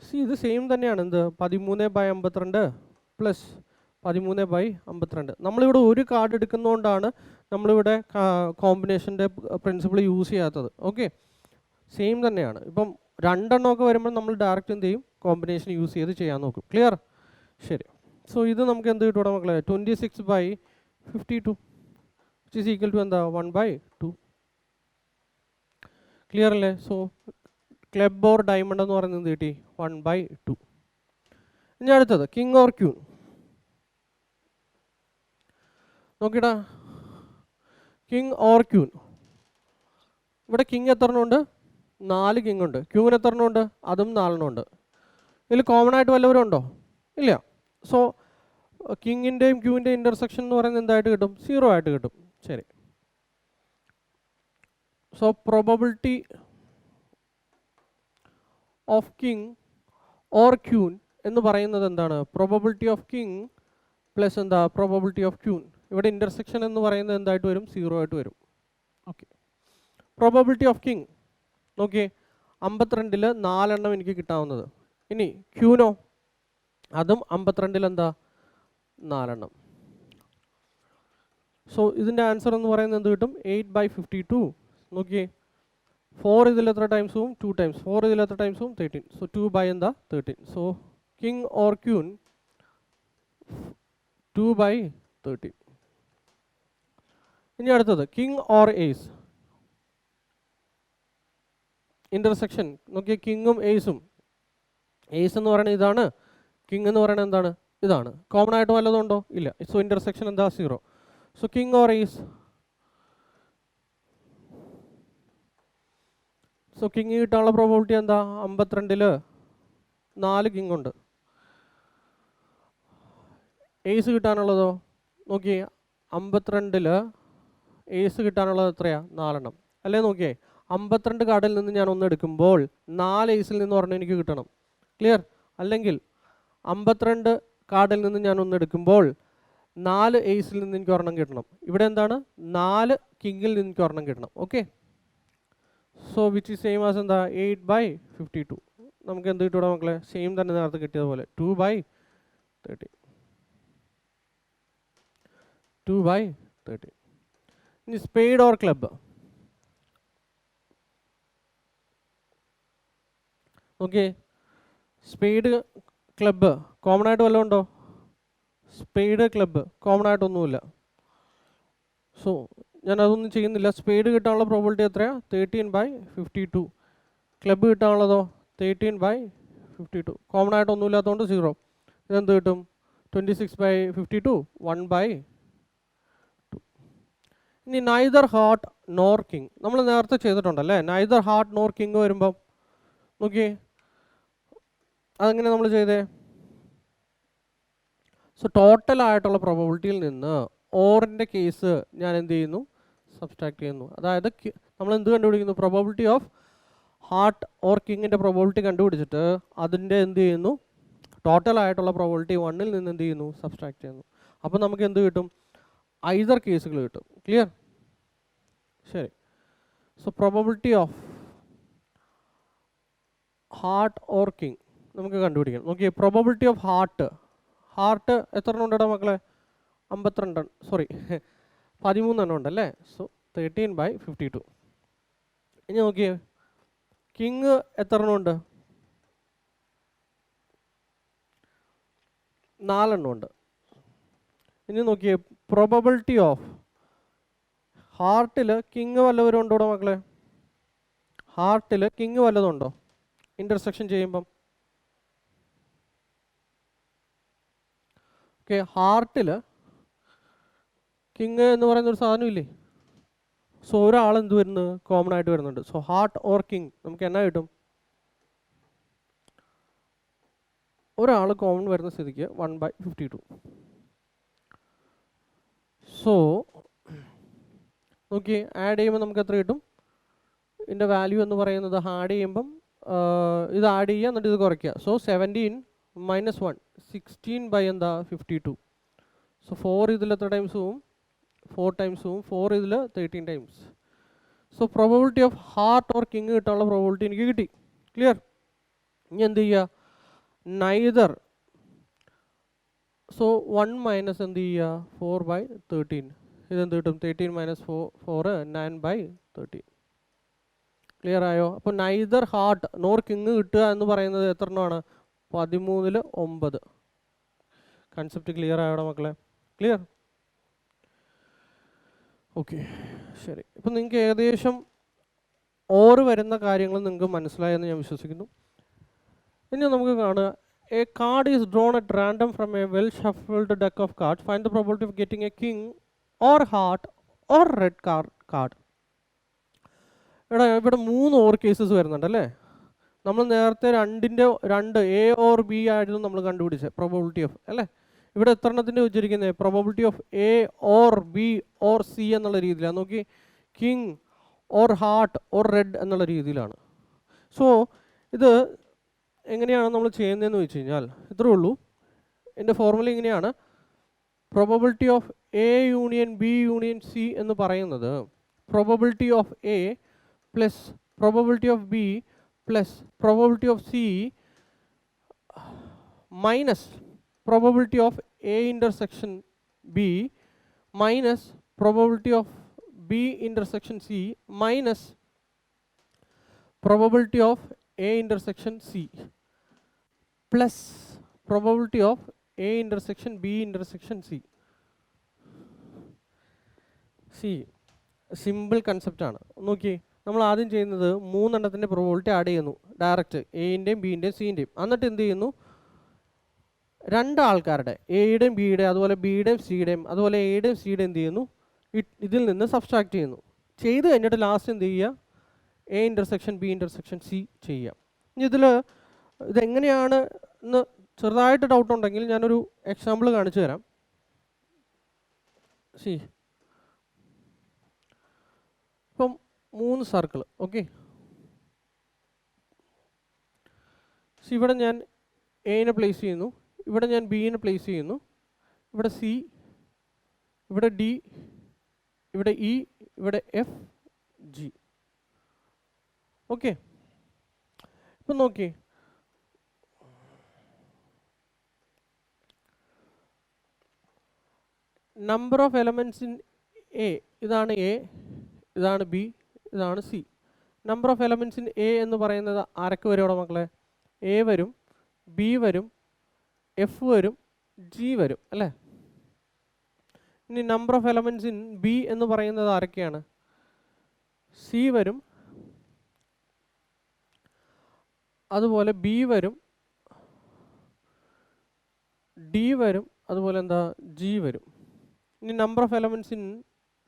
സി ഇത് സെയിം തന്നെയാണ്. എന്ത് 13/52 പ്ലസ് 13/52. നമ്മളിവിടെ ഒരു കാർഡ് എടുക്കുന്നതുകൊണ്ടാണ് നമ്മളിവിടെ കോമ്പിനേഷൻ്റെ പ്രിൻസിപ്പിൾ യൂസ് ചെയ്യാത്തത്. ഓക്കെ, സെയിം തന്നെയാണ്. ഇപ്പം രണ്ടെണ്ണമൊക്കെ വരുമ്പോൾ നമ്മൾ ഡയറക്റ്റ് എന്ത് ചെയ്യും, കോമ്പിനേഷൻ യൂസ് ചെയ്ത് ചെയ്യാൻ നോക്കും. ക്ലിയർ? ശരി. സോ ഇത് നമുക്ക് എന്ത് കിട്ടും മക്കളെ? 26/52 വിച്ച് ഈസ് ഈക്വൽ ടു എന്താ? 1/2. ക്ലിയർ അല്ലേ? സോ ക്ലബ് ഓർ ഡയമണ്ട് എന്ന് പറയുന്നത് എന്ത് കിട്ടി? 1/2. ഇനി അടുത്തത് കിങ് ഓർ ക്യൂൻ. നോക്കിടാ, കിങ് ഓർ ക്യൂൻ. ഇവിടെ കിങ് എത്ര എണ്ണമുണ്ട്? 4 കിങ് ഉണ്ട്. ക്യൂവിന് എത്ര എണ്ണമുണ്ട്? അതും 4 എണ്ണമുണ്ട്. ഇതിൽ കോമൺ ആയിട്ട് വല്ലവരും ഉണ്ടോ? ഇല്ല. സോ കിങ്ങിൻ്റെയും ക്യൂവിൻ്റെയും ഇൻ്റർസെക്ഷൻ എന്ന് പറയുന്നത് എന്തായിട്ട് കിട്ടും? 0 ആയിട്ട് കിട്ടും. ശരി. So probability of king or queen എന്ന് പറയുന്നത് എന്താണ്? പ്രോബബിലിറ്റി ഓഫ് കിങ് പ്ലസ് എന്താ? Probability of queen. ഇവിടെ ഇൻ്റർസെക്ഷൻ എന്ന് പറയുന്നത് എന്തായിട്ട് വരും? 0 ആയിട്ട് വരും. ഓക്കെ. പ്രോബബിലിറ്റി ഓഫ് കിങ് നോക്കിയേ, 52-ൽ 4 എണ്ണം എനിക്ക് കിട്ടാവുന്നത്. ഇനി ക്യൂനോ? അതും 52-ൽ എന്താ? 4 എണ്ണം. സോ ഇതിൻ്റെ ആൻസർ എന്ന് പറയുന്നത് എന്ത് കിട്ടും? 8/52. നോക്കിയേ, 4 ഇതിൽ എത്ര ടൈംസും? 2 ടൈംസ്. 4 ഇതിൽ എത്ര ടൈംസും? 13. So 2/13. So king or queen 2/13. ഇനി അടുത്തത് കിങ് ഓർ ഏസ്. ഇൻ്റർസെക്ഷൻ നോക്കിയേ, കിങ്ങും ഏസും. ഏസ് എന്ന് പറയുന്നത് ഇതാണ്, കിങ് എന്ന് പറയുന്നത് എന്താണ്? ഇതാണ്. കോമൺ ആയിട്ട് വല്ലതും ഉണ്ടോ? ഇല്ല. സോ ഇൻ്റർസെക്ഷൻ എന്താ? 0. So king or ace. So king കിട്ടാനുള്ള പ്രോബബിലിറ്റി എന്താ? 52-ൽ 4 കിങ് ഉണ്ട്. ഏസ് കിട്ടാനുള്ളതോ? നോക്കിയേ, 52-ൽ ഏസ് കിട്ടാനുള്ളത് എത്രയാ? 4 എണ്ണം അല്ലേ? നോക്കിയേ, 52 കാർഡിൽ നിന്ന് ഞാൻ ഒന്ന് എടുക്കുമ്പോൾ 4 ഏസിൽ നിന്ന് പറഞ്ഞാൽ എനിക്ക് കിട്ടണം. ക്ലിയർ? അല്ലെങ്കിൽ 52 കാർഡിൽ നിന്ന് ഞാൻ ഒന്ന് എടുക്കുമ്പോൾ 4 ഏസിൽ നിന്ന് എനിക്ക് ഒരെണ്ണം കിട്ടണം. ഇവിടെ എന്താണ്? 4 കിങ്ങിൽ നിന്ന് എനിക്ക് ഒരെണ്ണം കിട്ടണം. Okay. So which is same as എന്താ? 8/52. നമുക്ക് എന്ത് കിട്ടൂടെ മക്കളെ? സെയിം തന്നെ നേരത്തെ കിട്ടിയതുപോലെ 2/13. 2/13. ഇനി spade or club. Okay, spade club common ആയിട്ട് വല്ലതും ഉണ്ടോ? സ്പേഡ് ക്ലബ്ബ് കോമൺ ആയിട്ടൊന്നുമില്ല. സോ ഞാൻ അതൊന്നും ചെയ്യുന്നില്ല. സ്പേഡ് കിട്ടാനുള്ള പ്രോബിലിറ്റി എത്രയാ? 13/52. ക്ലബ്ബ് കിട്ടാനുള്ളതോ? 13/52. കോമൺ ആയിട്ടൊന്നുമില്ലാത്തതുകൊണ്ട് 0. ഇതെന്ത് കിട്ടും? 26/52. 1/2. ഇനി നൈദർ ഹാർട്ട് നോർ കിങ്. നമ്മൾ നേരത്തെ ചെയ്തിട്ടുണ്ടല്ലേ? നൈദർ ഹാർട്ട് നോർ കിങ് വരുമ്പം നോക്കിയേ, അതെങ്ങനെ നമ്മൾ ചെയ്തേ? സോ ടോട്ടൽ ആയിട്ടുള്ള പ്രോബബിലിറ്റിയിൽ നിന്ന് ഓറിൻ്റെ കേസ് ഞാൻ എന്ത് ചെയ്യുന്നു? സബ്സ്ട്രാക്ട് ചെയ്യുന്നു. അതായത് നമ്മൾ എന്ത് കണ്ടുപിടിക്കുന്നു? പ്രോബബിലിറ്റി ഓഫ് ഹാർട്ട് ഓർ കിങ്ങിൻ്റെ പ്രോബബിലിറ്റി കണ്ടുപിടിച്ചിട്ട് അതിൻ്റെ എന്ത് ചെയ്യുന്നു? ടോട്ടൽ ആയിട്ടുള്ള പ്രോബബിലിറ്റി 1-ൽ നിന്ന് എന്ത് ചെയ്യുന്നു? സബ്സ്ട്രാക്ട് ചെയ്യുന്നു. അപ്പോൾ നമുക്ക് എന്ത് കിട്ടും? ഐദർ കേസുകൾ കിട്ടും. ക്ലിയർ? ശരി. So probability of heart or king നമുക്ക് കണ്ടുപിടിക്കണം. നോക്കിയേ, പ്രോബബിലിറ്റി ഓഫ് ഹാർട്ട്. ഹാർട്ട് എത്ര എണ്ണം ഉണ്ടോ മക്കളെ? 52. സോറി 13 എണ്ണം ഉണ്ടല്ലേ? സോ 13/52. ഇനി നോക്കിയേ, കിങ് എത്ര എണ്ണം ഉണ്ട്? 4 എണ്ണം ഉണ്ട്. ഇനി നോക്കിയേ, പ്രോബബിലിറ്റി ഓഫ് ഹാർട്ടിൽ കിങ് വല്ലവരും ഉണ്ടോ ഇവിടെ മക്കളെ? ഹാർട്ടിൽ കിങ് വല്ലതും ഉണ്ടോ ഇൻ്റർസെക്ഷൻ ചെയ്യുമ്പം? ഓക്കെ, ഹാർട്ടിൽ കിങ് എന്ന് പറയുന്ന ഒരു സാധനം ഇല്ലേ? സോ ഒരാൾ എന്ത് വരുന്നത്? കോമൺ ആയിട്ട് വരുന്നുണ്ട്. സോ ഹാർട്ട് ഓർ കിങ് നമുക്ക് എന്നാ കിട്ടും? ഒരാൾ കോമൺ വരുന്ന സ്ഥിതിക്ക് 1/52. സോ നോക്കി ആഡ് ചെയ്യുമ്പോൾ നമുക്ക് എത്ര കിട്ടും? ഇതിൻ്റെ വാല്യൂ എന്ന് പറയുന്നത് ആഡ് ചെയ്യുമ്പം ഇത് ആഡ് ചെയ്യുക എന്നിട്ട് ഇത് കുറയ്ക്കുക. സോ 17 - 1 16/52. സോ 4 ഇതിൽ എത്ര ടൈംസ് പോവും? 4 ടൈംസ് പോവും. 4 ഇതിൽ 13 times. So probability of heart or king കിട്ടാനുള്ള പ്രോബബിലിറ്റി എനിക്ക് കിട്ടി. ക്ലിയർ? ഇനി എന്ത് ചെയ്യുക? neither, so 1 minus എന്ത് ചെയ്യുക 4/13, ഇതെന്ത് കിട്ടും 13 minus 4 9/13. ക്ലിയർ ആയോ? അപ്പോൾ നൈദർ ഹാർട്ട് നോർ കിങ് കിട്ടുക എന്ന് പറയുന്നത് എത്ര എണ്ണമാണ്? 13/9. കൺസെപ്റ്റ് ക്ലിയർ ആയോടെ മക്കളെ? ക്ലിയർ? ഓക്കെ, ശരി. ഇപ്പം നിങ്ങൾക്ക് ഏകദേശം ഓർ വരുന്ന കാര്യങ്ങൾ നിങ്ങൾക്ക് മനസ്സിലായെന്ന് ഞാൻ വിശ്വസിക്കുന്നു. ഇനി നമുക്ക് കാണുക, A card is drawn at random from A well shuffled deck of cards. Find the probability of getting A king or heart or red card. ഇവിടെ 3 ഓർ കേസസ് വരുന്നുണ്ട് അല്ലേ? നമ്മൾ നേരത്തെ 2 എ ഓർ ബി ആയിരുന്നു നമ്മൾ കണ്ടുപിടിച്ചത് പ്രോബിലിറ്റി ഓഫ്, അല്ലേ? ഇവിടെ എത്ര എണ്ണത്തിൻ്റെ വെച്ചിരിക്കുന്നത്? Probability of A or B or C എന്നുള്ള രീതിയിലാണ്. നോക്കി, king or heart or red എന്നുള്ള രീതിയിലാണ്. സോ ഇത് എങ്ങനെയാണ് നമ്മൾ ചെയ്യുന്നതെന്ന് വെച്ച് കഴിഞ്ഞാൽ ഇത്രേ ഉള്ളൂ. എൻ്റെ ഫോർമുല ഇങ്ങനെയാണ്. Probability of A union B union C എന്ന് പറയുന്നത് probability of A plus probability of B plus probability of C minus probability of A intersection B minus probability of B intersection C minus probability of A intersection C plus probability of A intersection B intersection C. Simple concept ആണ്. നോക്കി, നമ്മൾ ആദ്യം ചെയ്യുന്നത് 3 എണ്ണത്തിൻ്റെ probability add ചെയ്യുന്നു direct, എൻ്റെയും ബിൻ്റെയും സിൻ്റെയും. എന്നിട്ട് എന്ത് ചെയ്യുന്നു, 2 ആൾക്കാരുടെ എയുടെയും ബിയുടെയും അതുപോലെ ബിയുടെയും സിയുടെയും അതുപോലെ എയുടെയും സിയുടെയും എന്ത് ചെയ്യുന്നു, ഇതിൽ നിന്ന് സബ്സ്ട്രാക്ട് ചെയ്യുന്നു. ചെയ്ത് കഴിഞ്ഞിട്ട് ലാസ്റ്റ് എന്ത് ചെയ്യുക, A intersection B intersection C ചെയ്യാം. ഇനി ഇതെങ്ങനെയാണ് എന്ന് ചെറുതായിട്ട് ഡൗട്ട് ഉണ്ടെങ്കിൽ ഞാനൊരു എക്സാമ്പിൾ കാണിച്ചു തരാം. ഇപ്പം 3 സർക്കിൾ. ഓക്കെ, ഇവിടെ ഞാൻ എനെ പ്ലേസ് ചെയ്യുന്നു, ഇവിടെ ഞാൻ ബിനെ പ്ലേസ് ചെയ്യുന്നു, ഇവിടെ സി, ഇവിടെ ഡി, ഇവിടെ ഇ, ഇവിടെ എഫ്, ജി. ഓക്കെ, ഇപ്പം നോക്കി, number of elements in A, ഇതാണ് എ, ഇതാണ് ബി, ഇതാണ് C. Number of elements in A എന്ന് പറയുന്നത് ആരൊക്കെ വരും അവിടെ മക്കളെ? എ വരും, ബി വരും, എഫ് വരും, ജി വരും, അല്ലേ? ഇനി number of elements in B എന്ന് പറയുന്നത് ആരൊക്കെയാണ്? സി വരും, അതുപോലെ ബി വരും, ഡി വരും, അതുപോലെ എന്താ ജി വരും. ഇനി number of elements in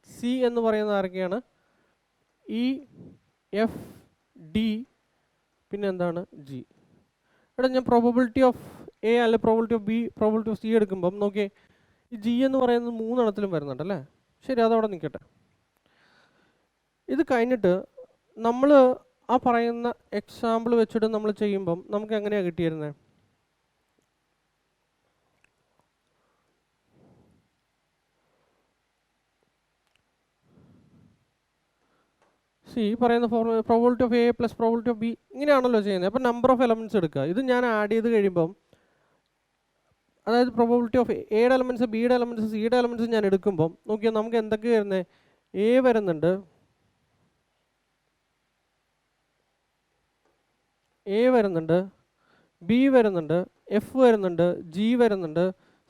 C എന്ന് പറയുന്നത് ആരൊക്കെയാണ്? ഇ, എഫ്, ഡി, പിന്നെ എന്താണ് ജി. ഇവിടെ ഞാൻ പ്രോബബിലിറ്റി ഓഫ് എ അല്ലെ probability of B probability of C എടുക്കുമ്പം നോക്കിയേ, ഈ ജി എന്ന് പറയുന്നത് 3 എണ്ണത്തിലും വരുന്നുണ്ട് അല്ലേ? ശരി, അതവിടെ നിൽക്കട്ടെ. ഇത് കഴിഞ്ഞിട്ട് നമ്മൾ ആ പറയുന്ന എക്സാമ്പിൾ വെച്ചിട്ട് നമ്മൾ ചെയ്യുമ്പം നമുക്ക് എങ്ങനെയാണ് കിട്ടിയിരുന്നത്? ഈ പറയുന്ന probability of A plus probability of B ഇങ്ങനെയാണല്ലോ ചെയ്യുന്നത്. അപ്പം നമ്പർ ഓഫ് എലമെൻറ്റ്സ് എടുക്കുക. ഇത് ഞാൻ ആഡ് ചെയ്ത് കഴിയുമ്പം, അതായത് പ്രോബിലിറ്റി ഓഫ് എയുടെ എലമെൻറ്റ്സ്, ബിയുടെ എലമെൻറ്റ്സ്, സിയുടെ എലമെൻറ്റ്സ് ഞാൻ എടുക്കുമ്പം നോക്കിയാൽ നമുക്ക് എന്തൊക്കെ വരുന്നത്? എ വരുന്നുണ്ട്, എ വരുന്നുണ്ട്, ബി വരുന്നുണ്ട്, എഫ് വരുന്നുണ്ട്, ജി വരുന്നുണ്ട്,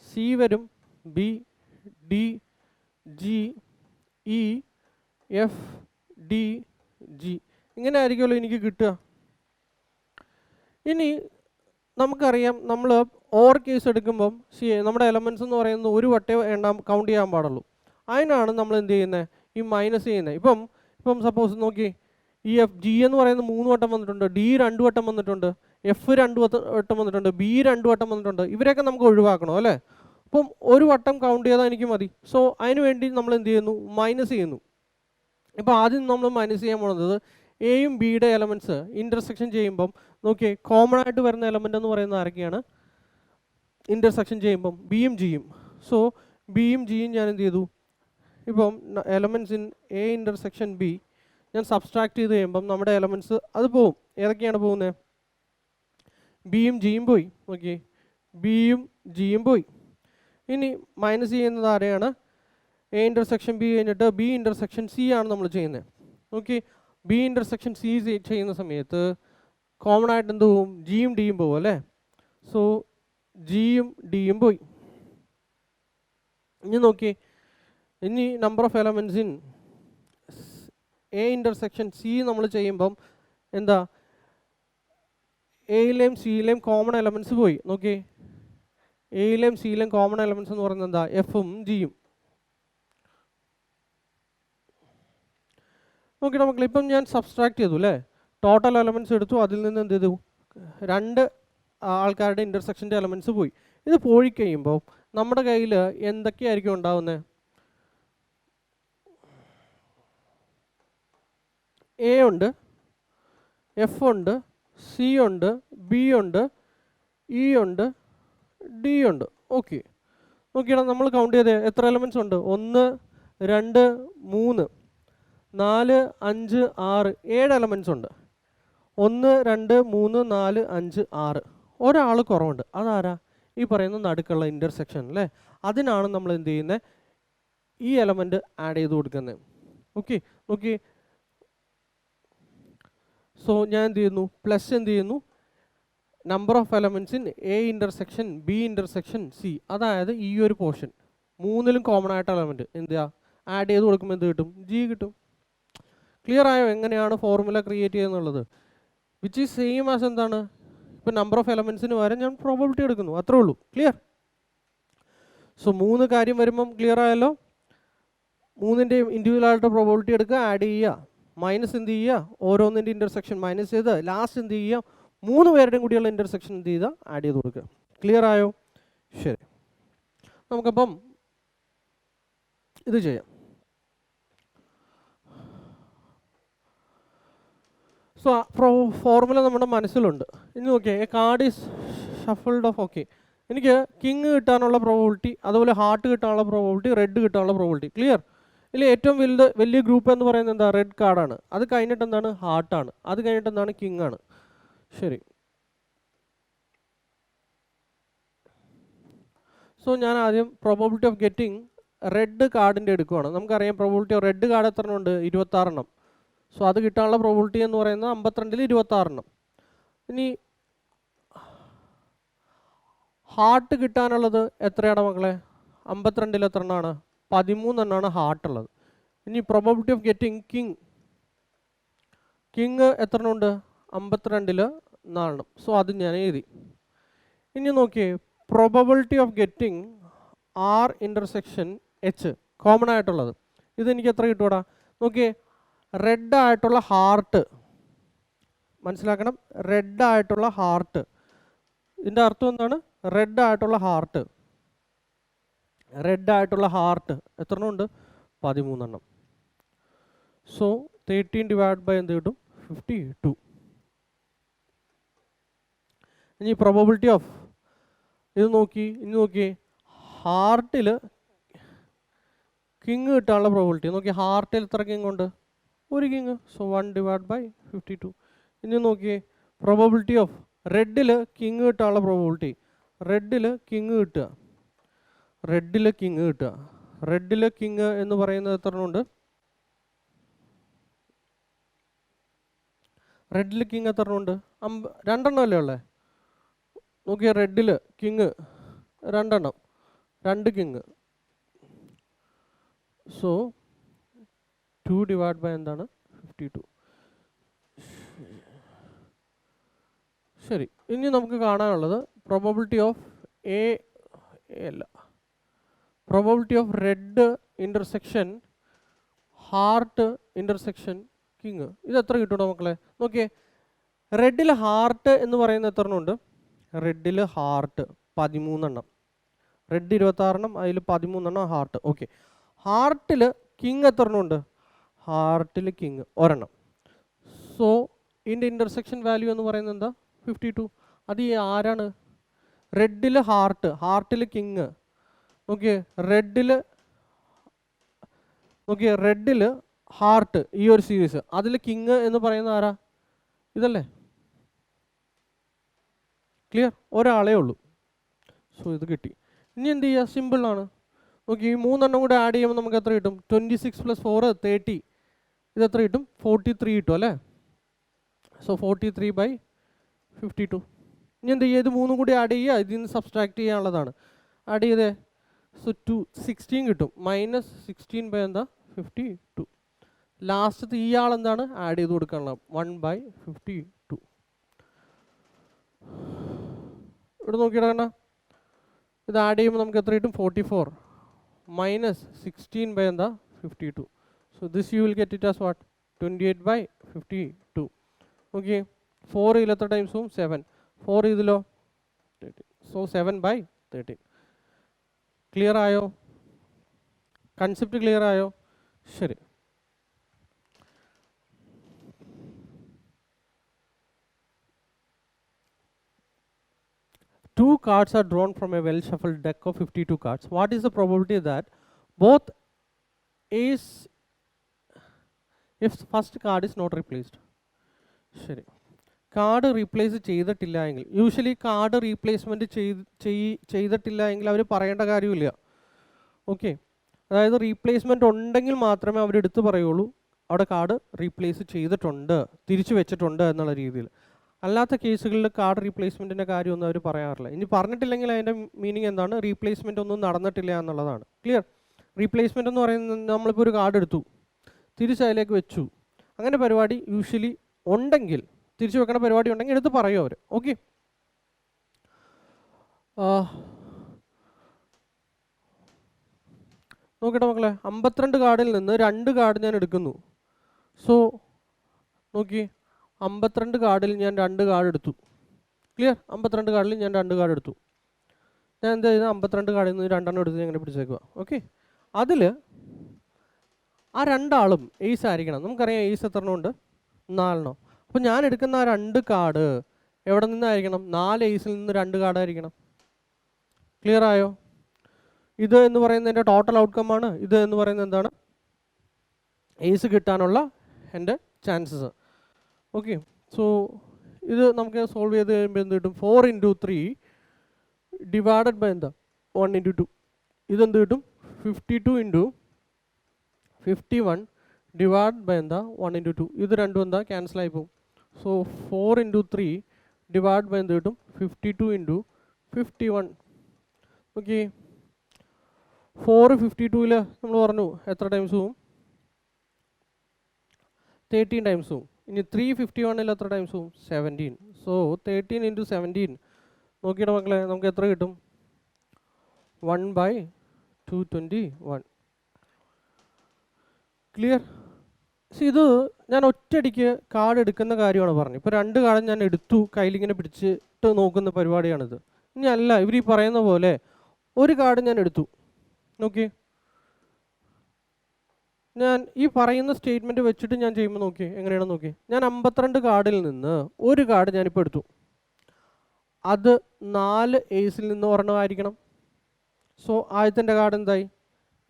സി വരും, B, D, G, E, F, D, G. ഇങ്ങനെ ആയിരിക്കുമല്ലോ എനിക്ക് കിട്ടുക. ഇനി നമുക്കറിയാം, നമ്മൾ ഓർ കേസ് എടുക്കുമ്പം നമ്മുടെ എലമെൻറ്റ്സ് എന്ന് പറയുന്നത് ഒരു വട്ടേ കൗണ്ട് ചെയ്യാൻ പാടുള്ളൂ. അതിനാണ് നമ്മൾ എന്ത് ചെയ്യുന്നത്? ഈ മൈനസ് ചെയ്യുന്നത്. ഇപ്പം സപ്പോസ് നോക്കി, ഈ എഫ് ജി എന്ന് പറയുന്നത് 3 വട്ടം വന്നിട്ടുണ്ട്, ഡി 2 വട്ടം വന്നിട്ടുണ്ട്, എഫ് 2 വട്ടം വന്നിട്ടുണ്ട്, ബി 2 വട്ടം വന്നിട്ടുണ്ട്. ഇവരെയൊക്കെ നമുക്ക് ഒഴിവാക്കണം അല്ലേ? അപ്പം ഒരു വട്ടം കൗണ്ട് ചെയ്താൽ എനിക്ക് മതി. സോ അതിന് വേണ്ടി നമ്മൾ എന്ത് ചെയ്യുന്നു? മൈനസ് ചെയ്യുന്നു. ഇപ്പോൾ ആദ്യം നമ്മൾ മൈനസ് ചെയ്യാൻ പോകുന്നത് എയും ബിയുടെ എലമെൻറ്റ്സ് ഇൻ്റർസെക്ഷൻ ചെയ്യുമ്പം നോക്കിയേ, കോമൺ ആയിട്ട് വരുന്ന എലമെൻ്റ് എന്ന് പറയുന്നത് ആരൊക്കെയാണ്? ഇൻ്റർസെക്ഷൻ ചെയ്യുമ്പം ബിയും ജിയും. സോ ബിയും ജിയും ഞാൻ എന്ത് ചെയ്തു? ഇപ്പം elements in A intersection B ഞാൻ സബ്സ്ട്രാക്ട് ചെയ്ത് കഴിയുമ്പം നമ്മുടെ എലമെൻറ്റ്സ് അത് പോവും. ഏതൊക്കെയാണ് പോകുന്നത്? ബിയും ജിയും പോയി. ഓക്കെ, ബിയും ജിയും പോയി. ഇനി മൈനസ് ചെയ്യുന്നത് ആരെയാണ്? എ ഇൻ്റർസെക്ഷൻ ബി കഴിഞ്ഞിട്ട് ബി ഇൻ്റർസെക്ഷൻ സി ആണ് നമ്മൾ ചെയ്യുന്നത്. ഓക്കെ, ബി ഇൻ്റർസെക്ഷൻ സി ചെയ്യുന്ന സമയത്ത് കോമൺ ആയിട്ട് എന്ത് പോവും? ജിയും ഡിയും പോവും അല്ലേ? സോ ജിയും ഡിയും പോയി. ഇനി നോക്കി, ഇനി number of elements in A intersection C നമ്മൾ ചെയ്യുമ്പം എന്താ? എയിലെയും സിയിലെയും കോമൺ എലമെൻറ്റ്സ് പോയി. നോക്കി, എയിലെയും സിയിലെയും കോമൺ എലമെൻറ്റ്സ് എന്ന് പറയുന്നത് എന്താ? എഫും ജിയും. നോക്കിയിട്ട് മക്കളെ, ഇപ്പം ഞാൻ സബ്സ്ട്രാക്ട് ചെയ്തു അല്ലേ? ടോട്ടൽ എലമെൻറ്റ്സ് എടുത്തു, അതിൽ നിന്ന് എന്ത് ചെയ്തു? രണ്ട് ആൾക്കാരുടെ ഇൻ്റർസെക്ഷൻ്റെ എലമെൻറ്റ്സ് പോയി. ഇത് പോയി കഴിയുമ്പോൾ നമ്മുടെ കയ്യിൽ എന്തൊക്കെയായിരിക്കും ഉണ്ടാവുന്നത്? എ ഉണ്ട്, എഫ് ഉണ്ട്, സി ഉണ്ട്, ബി ഉണ്ട്, ഇ ഉണ്ട്, ഡി ഉണ്ട്. ഓക്കെ, നോക്കിയാൽ നമ്മൾ കൗണ്ട് ചെയ്ത് എത്ര എലമെൻറ്റ്സ് ഉണ്ട്? 1 2 3 4 5 6 7 എലമെൻറ്റ്സ് ഉണ്ട്. 1 2 3 4 5 6. ഒരാൾ കുറവുണ്ട്. അതാരാ? ഈ പറയുന്ന നടുക്കുള്ള ഇൻ്റർസെക്ഷൻ അല്ലേ? അതിനാണ് നമ്മൾ എന്ത് ചെയ്യുന്നത്? ഈ എലമെൻറ്റ് ആഡ് ചെയ്ത് കൊടുക്കുന്നത്. ഓക്കെ, നോക്കി. സോ ഞാൻ എന്ത് ചെയ്യുന്നു? പ്ലസ് എന്ത് ചെയ്യുന്നു? Number of elements in A intersection B intersection C. അതായത് ഈ ഒരു പോർഷൻ മൂന്നിലും കോമൺ ആയിട്ട് എലമെൻറ്റ് എന്താ ആഡ് ചെയ്ത് കൊടുക്കുമ്പോൾ എന്ത് കിട്ടും? ജി കിട്ടും. ക്ലിയർ ആയോ എങ്ങനെയാണ് ഫോർമുല ക്രിയേറ്റ് ചെയ്യുന്നുള്ളത്? വിച്ച് ഈസ് സെയിം ആസ് എന്താണ്? ഇപ്പോൾ നമ്പർ ഓഫ് എലമെൻറ്റ്സിന് പകരം ഞാൻ പ്രോബബിലിറ്റി എടുക്കുന്നു, അത്രേ ഉള്ളൂ. ക്ലിയർ? സോ 3 കാര്യം വരുമ്പം ക്ലിയർ ആയല്ലോ. 3ൻ്റെയും ഇൻഡിവിജ്വലായിട്ട് പ്രോബബിലിറ്റി എടുക്കുക, ആഡ് ചെയ്യുക, മൈനസ് എന്ത് ചെയ്യുക? ഓരോന്നിൻ്റെ ഇൻ്റർസെക്ഷൻ മൈനസ് ചെയ്ത് ലാസ്റ്റ് എന്ത് ചെയ്യുക? 3 പേരുടെയും കൂടിയുള്ള ഇൻ്റർസെക്ഷൻ എന്ത് ചെയ്താൽ ആഡ് ചെയ്ത് കൊടുക്കുക. ക്ലിയർ ആയോ? ശരി, നമുക്കപ്പം ഇത് ചെയ്യാം. സോ ഫോർമുല നമ്മുടെ മനസ്സിലുണ്ട്. ഇനി നോക്കിയേ, A card is shuffled of. Okay, എനിക്ക് കിങ് കിട്ടാനുള്ള പ്രോബബിലിറ്റി, അതുപോലെ ഹാർട്ട് കിട്ടാനുള്ള പ്രോബബിലിറ്റി, റെഡ് കിട്ടാനുള്ള പ്രോബബിലിറ്റി. ക്ലിയർ? ഇതിൽ ഏറ്റവും വലിയ ഗ്രൂപ്പ് എന്ന് പറയുന്നത് എന്താ? റെഡ് കാർഡാണ്. അത് കഴിഞ്ഞിട്ട് എന്താണ്? ഹാർട്ടാണ്. അത് കഴിഞ്ഞിട്ട് എന്താണ്? കിങ് ആണ്. ശരി, സോ ഞാൻ ആദ്യം പ്രോബബിലിറ്റി ഓഫ് ഗെറ്റിംഗ് റെഡ് കാർഡിൻ്റെ എടുക്കുവാണ്. നമുക്കറിയാം പ്രോബബിലിറ്റി ഓഫ് റെഡ് കാർഡ് എത്ര ഉണ്ട്? 26 എണ്ണം. സോ അത് കിട്ടാനുള്ള പ്രോബബിലിറ്റി എന്ന് പറയുന്നത് 52-ൽ 26 എണ്ണം. ഇനി ഹാർട്ട് കിട്ടാനുള്ളത് എത്രയാണ് മക്കളെ? 52-ൽ എത്ര എണ്ണമാണ്? 13 എണ്ണമാണ് ഹാർട്ടുള്ളത്. ഇനി പ്രോബബിലിറ്റി ഓഫ് ഗെറ്റിംഗ് കിങ് എത്ര എണ്ണം ഉണ്ട്? 52-ൽ 4 എണ്ണം. സോ അത് ഞാൻ എഴുതി. ഇനി നോക്കിയേ, probability of getting R intersection H common ആയിട്ടുള്ളത്. ഇതെനിക്ക് എത്ര കിട്ടുവാടാ? നോക്കിയേ, റെഡ് ആയിട്ടുള്ള ഹാർട്ട് മനസ്സിലാക്കണം. റെഡ് ആയിട്ടുള്ള ഹാർട്ട്, ഇതിൻ്റെ അർത്ഥം എന്താണ്? റെഡ് ആയിട്ടുള്ള ഹാർട്ട്. റെഡ് ആയിട്ടുള്ള ഹാർട്ട് എത്ര എണ്ണം ഉണ്ട്? 13 എണ്ണം. സോ 13 ഡിവൈഡ് ബൈ എന്ത് കിട്ടും? 52. ഇനി പ്രോബബിലിറ്റി ഓഫ് ഇത് നോക്കി. ഇനി നോക്കിയേ, ഹാർട്ടിൽ കിങ് കിട്ടാനുള്ള പ്രോബബിലിറ്റി നോക്കി. ഹാർട്ടിൽ എത്ര കിങ് ഉണ്ട്? ഒരു കിങ്. So 1 divide by 52. ഇനി നോക്കിയേ, പ്രോബബിലിറ്റി ഓഫ് റെഡിൽ കിങ് കിട്ടാനുള്ള പ്രോബബിലിറ്റി. റെഡിൽ കിങ് കിട്ടുക, റെഡിൽ കിങ് കിട്ടുക. റെഡിൽ കിങ് എന്ന് പറയുന്നത് എത്ര ഉണ്ട്? റെഡിൽ കിങ് എത്ര ഉണ്ട്? 2 അല്ലേ ഉള്ളത്? നോക്കിയാൽ റെഡിൽ കിങ് 2 എണ്ണം, 2 കിങ്. സോ 2 ഡിവൈഡ് ബൈ എന്താണ്? 52. ശരി, ഇനി നമുക്ക് കാണാനുള്ളത് പ്രോബബിലിറ്റി ഓഫ് എ അല്ല, probability of red intersection heart intersection king. ഇത് എത്ര കിട്ടുമോ മക്കളെ? നോക്കിയേ, റെഡിൽ ഹാർട്ട് എന്ന് പറയുന്ന എത്ര എണ്ണം ഉണ്ട്? റെഡിൽ ഹാർട്ട് 13 എണ്ണം. റെഡ് 26 എണ്ണം, അതിൽ 13 എണ്ണം ഹാർട്ട്. ഓക്കെ, ഹാർട്ടിൽ കിങ് എത്ര എണ്ണം ഉണ്ട്? ഹാർട്ടിൽ കിങ് ഒരെണ്ണം. സോ ഇതിൻ്റെ ഇൻ്റർസെക്ഷൻ വാല്യൂ എന്ന് പറയുന്നത് എന്താ? 52. അത് ഈ ആരാണ്? റെഡിൽ ഹാർട്ട്, ഹാർട്ടിൽ കിങ്. നോക്കിയേ, റെഡിൽ നോക്കിയേ, റെഡിൽ ഹാർട്ട് ഈ ഒരു സീരീസ്, അതിൽ കിങ് എന്ന് പറയുന്ന ആരാ? ഇതല്ലേ? ക്ലിയർ? ഒരാളേ ഉള്ളൂ. സോ ഇത് കിട്ടി. ഇനി എന്ത് ചെയ്യുക? സിമ്പിളാണ്. ഓക്കെ, ഈ 3 എണ്ണം കൂടെ ആഡ് ചെയ്യുമ്പോൾ നമുക്ക് എത്ര കിട്ടും? 26 + 4 30. ഇത് എത്ര കിട്ടും? 43 കിട്ടും അല്ലേ? സോ 43/52. ഇനി എന്ത് ചെയ്യുക? ഇത് 3 കൂടി ആഡ് ചെയ്യുക, ഇതിൽ നിന്ന് സബ്സ്ട്രാക്ട് ചെയ്യാനുള്ളതാണ്. ആഡ് ചെയ്തേ. സോ 16 കിട്ടും. -16/52. ലാസ്റ്റത്തെ ഈ ആളെന്താണ്? ആഡ് ചെയ്ത് കൊടുക്കാനുള്ള 1/52. ഇവിടെ നോക്കിയിടണ്ട. ഇത് ആഡ് ചെയ്യുമ്പോൾ നമുക്ക് എത്ര കിട്ടും? 44 -16/52. So this you will get it as what? 28/52. Okay, 4 ഇതിൽ എത്ര ടൈംസ് പോവും? 7. 4 ഇതിലോ? 13. സോ 7/13. ക്ലിയർ ആയോ? കൺസെപ്റ്റ് ക്ലിയർ ആയോ? ശരി. Two cards are drawn from a well shuffled deck of 52 cards. What is the probability that both ace if first card is not replaced? ശരി, card replace ചെയ്തിട്ടില്ല എങ്കിൽ, usually card replacement ചെയ്തിട്ടില്ല എങ്കിൽ അവർ പറയേണ്ട കാര്യമില്ല. Okay, അതായത് റീപ്ലേസ്മെൻറ്റ് ഉണ്ടെങ്കിൽ മാത്രമേ അവർ എടുത്ത് പറയുള്ളൂ അവിടെ കാർഡ് റീപ്ലേസ് ചെയ്തിട്ടുണ്ട്, തിരിച്ചു വെച്ചിട്ടുണ്ട് എന്നുള്ള രീതിയിൽ. അല്ലാത്ത കേസുകളിൽ കാർഡ് റീപ്ലേസ്മെൻറ്റിൻ്റെ കാര്യമൊന്നും അവർ പറയാറില്ല. ഇനി പറഞ്ഞിട്ടില്ലെങ്കിൽ അതിൻ്റെ മീനിങ് എന്താണ്? റീപ്ലേസ്മെൻറ്റ് ഒന്നും നടന്നിട്ടില്ല എന്നുള്ളതാണ്. ക്ലിയർ? റീപ്ലേസ്മെൻറ്റ് എന്ന് പറയുന്നത് നമ്മളിപ്പോൾ ഒരു കാർഡ് എടുത്തു, തിരിച്ച് അതിലേക്ക് വെച്ചു, അങ്ങനെ പരിപാടി യൂഷ്വലി ഉണ്ടെങ്കിൽ, തിരിച്ചു വെക്കണ പരിപാടി ഉണ്ടെങ്കിൽ എടുത്ത് പറയും അവർ. ഓക്കെ, നോക്കട്ടെ മക്കളെ. 52 കാർഡിൽ നിന്ന് 2 കാർഡ് ഞാൻ എടുക്കുന്നു. സോ നോക്കി, 52 കാർഡിൽ ഞാൻ 2 കാർഡ് എടുത്തു. ക്ലിയർ? 52 കാർഡിൽ ഞാൻ 2 കാർഡ് എടുത്തു. ഞാൻ എന്താ ചെയ്തത്? 52 കാർഡിൽ നിന്ന് 2 എണ്ണം എടുത്ത് ഇങ്ങനെ പിടിച്ചേക്കുക. ഓക്കെ, അതിൽ ആ 2 ആളും എയ്സ് ആയിരിക്കണം. നമുക്കറിയാം എയ്സ് എത്ര എണ്ണം ഉണ്ട്? 4 എണ്ണം. അപ്പോൾ ഞാൻ എടുക്കുന്ന ആ 2 കാർഡ് എവിടെ നിന്നായിരിക്കണം? 4 എയ്സിൽ നിന്ന് 2 കാർഡ് ആയിരിക്കണം. ക്ലിയർ ആയോ? ഇത് എന്ന് പറയുന്നതിൻ്റെ ടോട്ടൽ ഔട്ട്കം ആണ്. ഇത് എന്ന് പറയുന്നത് എന്താണ്? എയ്സ് കിട്ടാനുള്ള എൻ്റെ ചാൻസസ്. ഓക്കെ, സോ ഇത് നമുക്ക് സോൾവ് ചെയ്ത് കഴിയുമ്പോൾ എന്ത് കിട്ടും? 4 × 3 ഡിവൈഡഡ് ബൈ എന്താ? 1 × 2. ഇതെന്ത് കിട്ടും? 52 × 51 ഡിവൈഡ് ബൈ എന്താ? 1 × 2. ഇത് രണ്ടും എന്താ? ക്യാൻസൽ ആയി പോകും. സോ 4 × 3 ഡിവൈഡ് ബൈ എന്ത് കിട്ടും? 52 × 51. ഓക്കെ, 4 52ൽ നമ്മൾ പറഞ്ഞു എത്ര ടൈംസ് പോവും? 13 ടൈംസ് പോവും. ഇനി 351ൽ എത്ര ടൈംസ് പോവും? 17. സോ 13 × 17 നോക്കിയിട്ട് മക്കളെ നമുക്ക് എത്ര കിട്ടും? 1/221. ക്ലിയർ? ഇത് ഞാൻ ഒറ്റയടിക്ക് കാർഡ് എടുക്കുന്ന കാര്യമാണ് പറഞ്ഞത്. ഇപ്പോൾ 2 കാർഡ് ഞാൻ എടുത്തു, കയ്യിലിങ്ങനെ പിടിച്ചിട്ട് നോക്കുന്ന പരിപാടിയാണിത്. ഇനി അല്ല, ഇവർ ഈ പറയുന്ന പോലെ ഒരു കാർഡ് ഞാൻ എടുത്തു. നോക്കി, ഞാൻ ഈ പറയുന്ന സ്റ്റേറ്റ്മെൻറ്റ് വെച്ചിട്ട് ഞാൻ ചെയ്യുമ്പോൾ നോക്കി എങ്ങനെയാണെന്ന് നോക്കി. ഞാൻ 52 കാർഡിൽ നിന്ന് ഒരു കാർഡ് ഞാനിപ്പോൾ എടുത്തു. അത് 4 എയ്സിൽ നിന്ന് ഒരെണ്ണമായിരിക്കണം. സോ ആദ്യത്തെ കാർഡ് എന്തായി?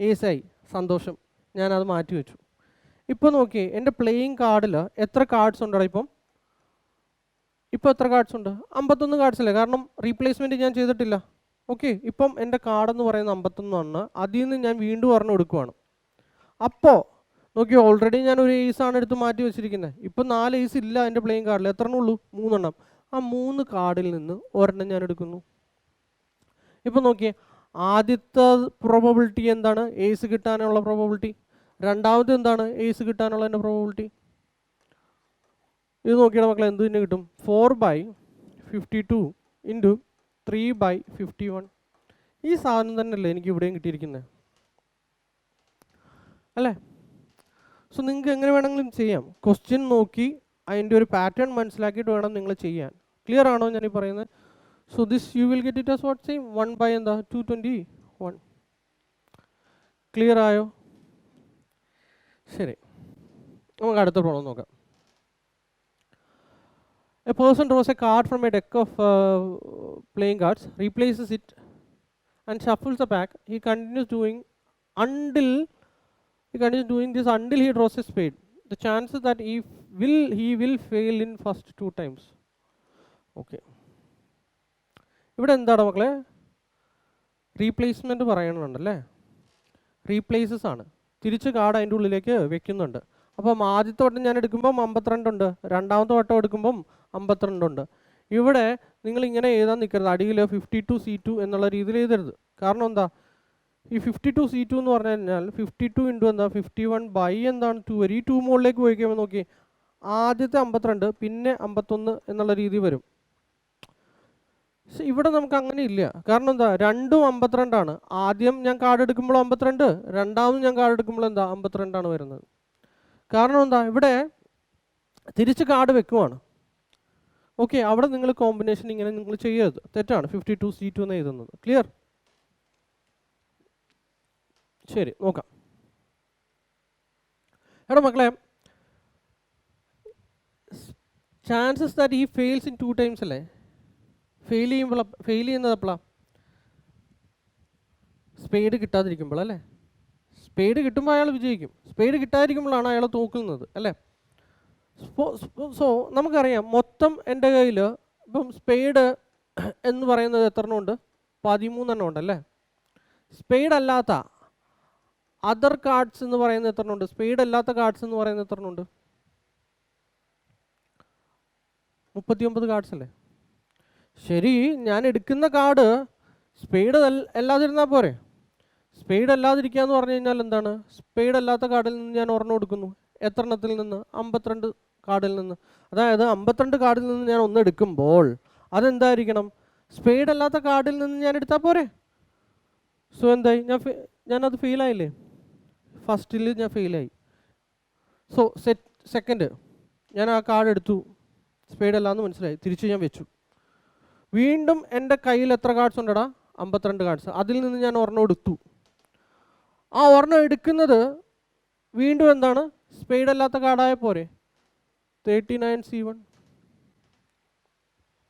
ഏസായി. സന്തോഷം, ഞാനത് മാറ്റി വെച്ചു. ഇപ്പോൾ നോക്കി, എൻ്റെ പ്ലേയിങ് കാർഡിൽ എത്ര കാർഡ്സ് ഉണ്ടോ ഇപ്പം? ഇപ്പോൾ എത്ര കാർഡ്സ് ഉണ്ട്? 51 കാർഡ്സ് അല്ലേ? കാരണം റീപ്ലേസ്മെൻറ്റ് ഞാൻ ചെയ്തിട്ടില്ല. ഓക്കെ, ഇപ്പം എൻ്റെ കാർഡെന്ന് പറയുന്നത് 51 ആണ്. അതിൽ നിന്ന് ഞാൻ വീണ്ടും ഒരെണ്ണം എടുക്കുവാണ്. അപ്പോൾ നോക്കി, ഓൾറെഡി ഞാൻ ഒരു എയ്സാണ് എടുത്ത് മാറ്റി വെച്ചിരിക്കുന്നത്. ഇപ്പം 4 എയ്സ് ഇല്ല എൻ്റെ പ്ലേയിങ് കാർഡിൽ. എത്ര എണ്ണം ഉള്ളൂ? 3 എണ്ണം. ആ 3 കാർഡിൽ നിന്ന് ഒരെണ്ണം ഞാൻ എടുക്കുന്നു. ഇപ്പം നോക്കിയേ, ആദ്യത്തെ പ്രോബബിലിറ്റി എന്താണ്? എയ്സ് കിട്ടാനുള്ള പ്രോബബിലിറ്റി. രണ്ടാമത് എന്താണ്? എയ്സ് കിട്ടാനുള്ള എൻ്റെ പ്രോബബിലിറ്റി. ഇത് നോക്കിയാൽ മക്കളെ എന്ത് തന്നെ കിട്ടും? 4/52 × 3/51. ഈ സാധനം തന്നെയല്ലേ എനിക്ക് ഇവിടെയും കിട്ടിയിരിക്കുന്നത് അല്ലേ? സോ നിങ്ങൾക്ക് എങ്ങനെ വേണമെങ്കിലും ചെയ്യാം. ക്വസ്റ്റ്യൻ നോക്കി അതിൻ്റെ ഒരു പാറ്റേൺ മനസ്സിലാക്കിയിട്ട് വേണം നിങ്ങൾ ചെയ്യാൻ. ക്ലിയർ ആണോ ഞാൻ ഈ പറയുന്നത്? So this you will get it as what same 1/221. Clear ആയോ? ശരി, നമുക്ക് അടുത്ത പ്രോബ്ലം നോക്കാം. A person draws a card from a deck of playing cards, replaces it and shuffles the pack. He continues doing this until he draws a spade. The chances that he will fail in first 2 times. Okay. ഇവിടെ എന്താണ് മക്കളെ? Replacement പറയണുണ്ടല്ലേ, replaces ആണ്. തിരിച്ച് card അതിൻ്റെ ഉള്ളിലേക്ക് വെക്കുന്നുണ്ട്. അപ്പം ആദ്യത്തെ വട്ടം ഞാൻ എടുക്കുമ്പം 52 ഉണ്ട്, രണ്ടാമത്തെ വട്ടം എടുക്കുമ്പം 52 ഉണ്ട്. ഇവിടെ നിങ്ങൾ ഇങ്ങനെ എഴുതാൻ നിൽക്കരുത്, അടിയിൽ 52C2 എന്നുള്ള രീതിയിൽ എഴുതരുത്. കാരണം എന്താ, ഈ 52C2 എന്ന് പറഞ്ഞു കഴിഞ്ഞാൽ 52 ഇൻറ്റു എന്താ 51 ബൈ എന്താണ് 2 വരും. ഈ 2 മുകളിലേക്ക് പോയി കഴിയുമ്പോൾ നോക്കി, ആദ്യത്തെ 52 പിന്നെ 51 എന്നുള്ള രീതി വരും. ഇവിടെ നമുക്ക് അങ്ങനെ ഇല്ല. കാരണം എന്താ, രണ്ടും 52 ആണ്. ആദ്യം ഞാൻ കാർഡ് എടുക്കുമ്പോൾ 52, രണ്ടാമതും ഞാൻ കാർഡ് എടുക്കുമ്പോൾ എന്താ 52 ആണ് വരുന്നത്. കാരണം എന്താ, ഇവിടെ തിരിച്ച് കാർഡ് വെക്കുവാണ്. ഓക്കെ, അവിടെ നിങ്ങൾ കോമ്പിനേഷൻ ഇങ്ങനെ നിങ്ങൾ ചെയ്യരുത്, തെറ്റാണ് 52C2 എന്ന് എഴുതുന്നത്. ക്ലിയർ? ശരി, നോക്കാം. എടാ മക്കളെ, ചാൻസസ് ദാറ്റ് ഈ ഫെയിൽസ് ഇൻ 2 ടൈംസ് അല്ലേ? ഫെയിൽ ചെയ്യുന്നത് എപ്പോഴാണ്? സ്പേഡ് കിട്ടാതിരിക്കുമ്പോൾ അല്ലേ? സ്പേഡ് കിട്ടുമ്പോൾ അയാൾ വിജയിക്കും, സ്പേഡ് കിട്ടാതിരിക്കുമ്പോഴാണ് അയാൾ തോക്കുന്നത് അല്ലേ? സോ നമുക്കറിയാം, മൊത്തം എൻ്റെ കയ്യിൽ ഇപ്പം സ്പേഡ് എന്ന് പറയുന്നത് എത്ര എണ്ണം ഉണ്ട്? 13 ഉണ്ടല്ലേ. സ്പേഡ് അല്ലാത്ത അതർ കാർഡ്സ് എന്ന് പറയുന്നത് എത്ര ഉണ്ട്? സ്പേഡ് അല്ലാത്ത കാർഡ്സ് എന്ന് പറയുന്നത് എത്ര ഉണ്ട്? 39 കാർഡ്സ് അല്ലേ? ശരി, ഞാൻ എടുക്കുന്ന കാർഡ് സ്പേഡ് അല്ലാതിരുന്നാൽ പോരെ? സ്പേഡ് അല്ലാതിരിക്കുക എന്ന് പറഞ്ഞു കഴിഞ്ഞാൽ എന്താണ്? സ്പേഡ് അല്ലാത്ത കാർഡിൽ നിന്ന് ഞാൻ ഒരെണ്ണം എടുക്കുന്നു. എത്ര എണ്ണത്തിൽ നിന്ന്? 52 കാർഡിൽ നിന്ന്. അതായത് 52 കാർഡിൽ നിന്ന് ഞാൻ ഒന്ന് എടുക്കുമ്പോൾ അതെന്തായിരിക്കണം? സ്പേഡ് അല്ലാത്ത കാർഡിൽ നിന്ന് ഞാൻ എടുത്താൽ പോരെ? സോ എന്തായി? ഞാനത് ഫെയിലായില്ലേ? ഫസ്റ്റിൽ ഞാൻ ഫെയിലായി. സോ സെക്കൻഡ് ഞാൻ ആ കാർഡ് എടുത്തു, സ്പേഡ് അല്ലാന്ന് മനസ്സിലായി, തിരിച്ച് ഞാൻ വെച്ചു. വീണ്ടും എൻ്റെ കയ്യിൽ എത്ര കാർഡ്സ് ഉണ്ടടാ? 52 കാർഡ്സ്. അതിൽ നിന്ന് ഞാൻ ഒരെണ്ണം എടുത്തു. ആ ഒരെണ്ണം എടുക്കുന്നത് വീണ്ടും എന്താണ്? സ്പേഡ് അല്ലാത്ത കാർഡായ പോരെ? 39C1.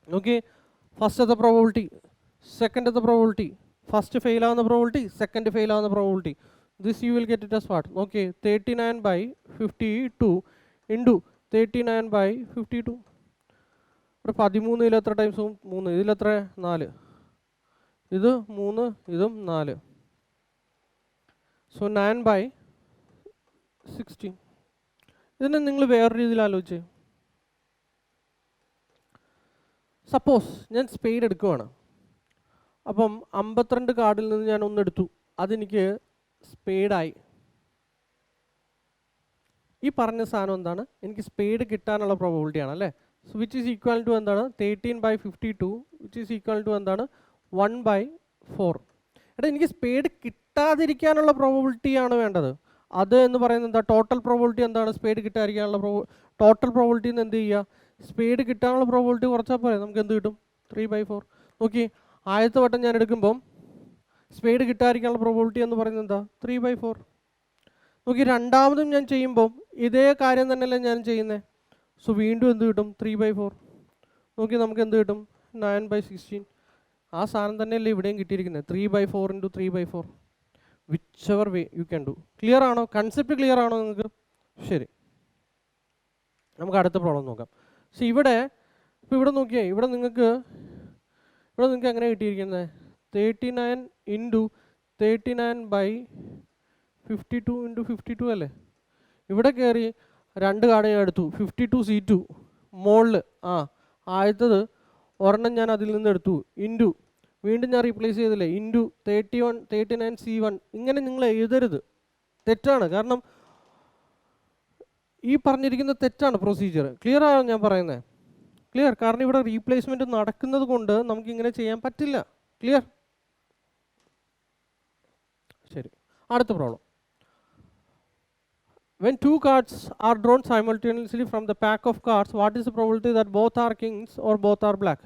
ഓക്കെ, ഫസ്റ്റത്തെ പ്രോബബിലിറ്റി, സെക്കൻഡത്തെ പ്രോബബിലിറ്റി, ഫസ്റ്റ് ഫെയിൽ ആവുന്ന പ്രോബബിലിറ്റി, സെക്കൻഡ് ഫെയിൽ ആവുന്ന probability. This you will get it as what? Okay, 39/52 into 39/52. ഇവിടെ 13 ഇതിൽ എത്ര ടൈംസും 3, ഇതിലെത്ര? 4. ഇത് 3, ഇതും 4. സോ 9/16. ഇതിനെ നിങ്ങൾ വേറെ രീതിയിൽ ആലോചിച്ച്, സപ്പോസ് ഞാൻ സ്പേഡ് എടുക്കുവാണ്. അപ്പം 52 കാർഡിൽ നിന്ന് ഞാൻ ഒന്നെടുത്തു, അതെനിക്ക് സ്പേഡായി. ഈ പറഞ്ഞ സാധനം എന്താണ്? എനിക്ക് സ്പേഡ് കിട്ടാനുള്ള പ്രോബബിലിറ്റി ആണ് അല്ലേ? So which is equal to എന്താണ്? 13/52 വിച്ച് ഈസ് ഈക്വൽ ടു എന്താണ്? 1/4. എടാ, എനിക്ക് സ്പേഡ് കിട്ടാതിരിക്കാനുള്ള പ്രോബബിലിറ്റി ആണ് വേണ്ടത്. അത് എന്ന് പറയുന്നത് എന്താ? ടോട്ടൽ പ്രോബബിലിറ്റി എന്താണ്? സ്പേഡ് കിട്ടാതിരിക്കാനുള്ള ടോട്ടൽ പ്രോബബിലിറ്റി എന്ന് എന്ത് ചെയ്യുക? സ്പേഡ് കിട്ടാനുള്ള പ്രോബബിലിറ്റി കുറച്ചാൽ പോരെ? നമുക്ക് എന്ത് കിട്ടും? 3/4. നോക്കി, ആദ്യത്തെ വട്ടം ഞാൻ എടുക്കുമ്പം സ്പേഡ് കിട്ടാതിരിക്കാനുള്ള പ്രോബബിലിറ്റി എന്ന് പറയുന്നത് എന്താ? 3/4. നോക്കി, രണ്ടാമതും ഞാൻ ചെയ്യുമ്പം ഇതേ കാര്യം തന്നെയല്ലേ ഞാൻ ചെയ്യുന്നത്. സോ വീണ്ടും എന്ത് കിട്ടും? 3/4. നോക്കി, നമുക്ക് എന്ത് കിട്ടും? 9/16. ആ സാധനം തന്നെയല്ലേ ഇവിടെയും കിട്ടിയിരിക്കുന്നത്. 3/4 into 3/4. Which ever way you can do. Clear ആണോ? കൺസെപ്റ്റ് ക്ലിയർ ആണോ നിങ്ങൾക്ക്? ശരി, നമുക്ക് അടുത്ത പ്രോബ്ലം നോക്കാം. സോ ഇവിടെ ഇപ്പോൾ ഇവിടെ നോക്കിയേ, ഇവിടെ നിങ്ങൾക്ക് എങ്ങനെ കിട്ടിയിരിക്കുന്നത്? 39 ഇൻറ്റു 39/52 ഇൻറ്റു 52 അല്ലേ? ഇവിടെ കയറി 2 കാർഡ് ഞാൻ എടുത്തു. 52C2 മോളിൽ, ആദ്യത്തത് ഒരെണ്ണം ഞാൻ അതിൽ നിന്ന് എടുത്തു, ഇൻറ്റു വീണ്ടും ഞാൻ റീപ്ലേസ് ചെയ്തില്ലേ, ഇൻറ്റു 39C1. ഇങ്ങനെ നിങ്ങൾ എഴുതരുത്, തെറ്റാണ്. കാരണം ഈ പറഞ്ഞിരിക്കുന്നത് തെറ്റാണ് പ്രൊസീജിയർ. ക്ലിയർ ആണോ ഞാൻ പറയുന്നത്? ക്ലിയർ? കാരണം ഇവിടെ റീപ്ലേസ്മെൻറ്റ് നടക്കുന്നത് കൊണ്ട് നമുക്കിങ്ങനെ ചെയ്യാൻ പറ്റില്ല. ക്ലിയർ? ശരി, അടുത്ത problem. When 2 cards are drawn simultaneously from the pack of cards, what is the probability that both are kings or both are black?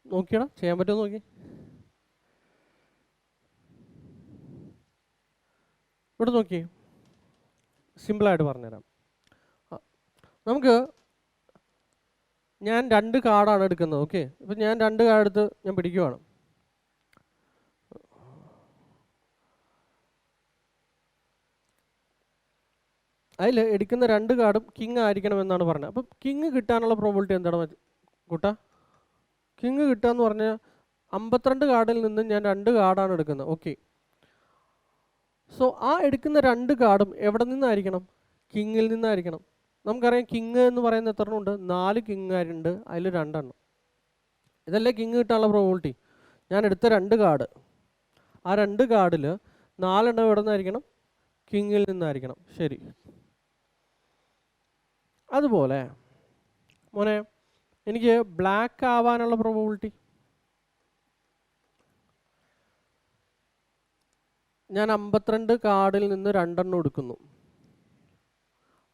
നോക്കിയടാ, ചെയ്യാൻ പറ്റുമോ നോക്കി. ഇവിടെ നോക്കി, സിമ്പിളായിട്ട് പറഞ്ഞുതരാം. നമുക്ക് ഞാൻ 2 കാർഡാണ് എടുക്കുന്നത്. ഓക്കെ, ഇപ്പം ഞാൻ 2 കാർഡ് എടുത്ത് ഞാൻ പിടിക്കുവാണ്. അതിൽ എടുക്കുന്ന 2 കാർഡും കിങ് ആയിരിക്കണം എന്നാണ് പറഞ്ഞത്. അപ്പം കിങ് കിട്ടാനുള്ള പ്രോബിലിറ്റി എന്താണ് കൂട്ടാ? കിങ് കിട്ടുക എന്ന് പറഞ്ഞാൽ 52 കാർഡിൽ നിന്ന് ഞാൻ 2 കാർഡാണ് എടുക്കുന്നത്. ഓക്കെ, സോ ആ എടുക്കുന്ന 2 കാർഡും എവിടെ നിന്നായിരിക്കണം? കിങ്ങിൽ നിന്നായിരിക്കണം. നമുക്കറിയാം കിങ് എന്ന് പറയുന്ന എത്ര എണ്ണം ഉണ്ട്? 4 കിങ്ങുകാരുണ്ട്, അതിൽ 2 എണ്ണം. ഇതല്ലേ കിങ് കിട്ടാനുള്ള പ്രോബിലിറ്റി. ഞാൻ എടുത്ത 2 കാർഡ്, ആ 2 കാർഡിൽ 4 എണ്ണം എവിടെ നിന്നായിരിക്കണം? കിങ്ങിൽ നിന്നായിരിക്കണം. ശരി, അതുപോലെ മോനെ എനിക്ക് ബ്ലാക്ക് ആവാനുള്ള പ്രോബിലിറ്റി, ഞാൻ 52 കാർഡിൽ നിന്ന് 2 എണ്ണം എടുക്കുന്നു.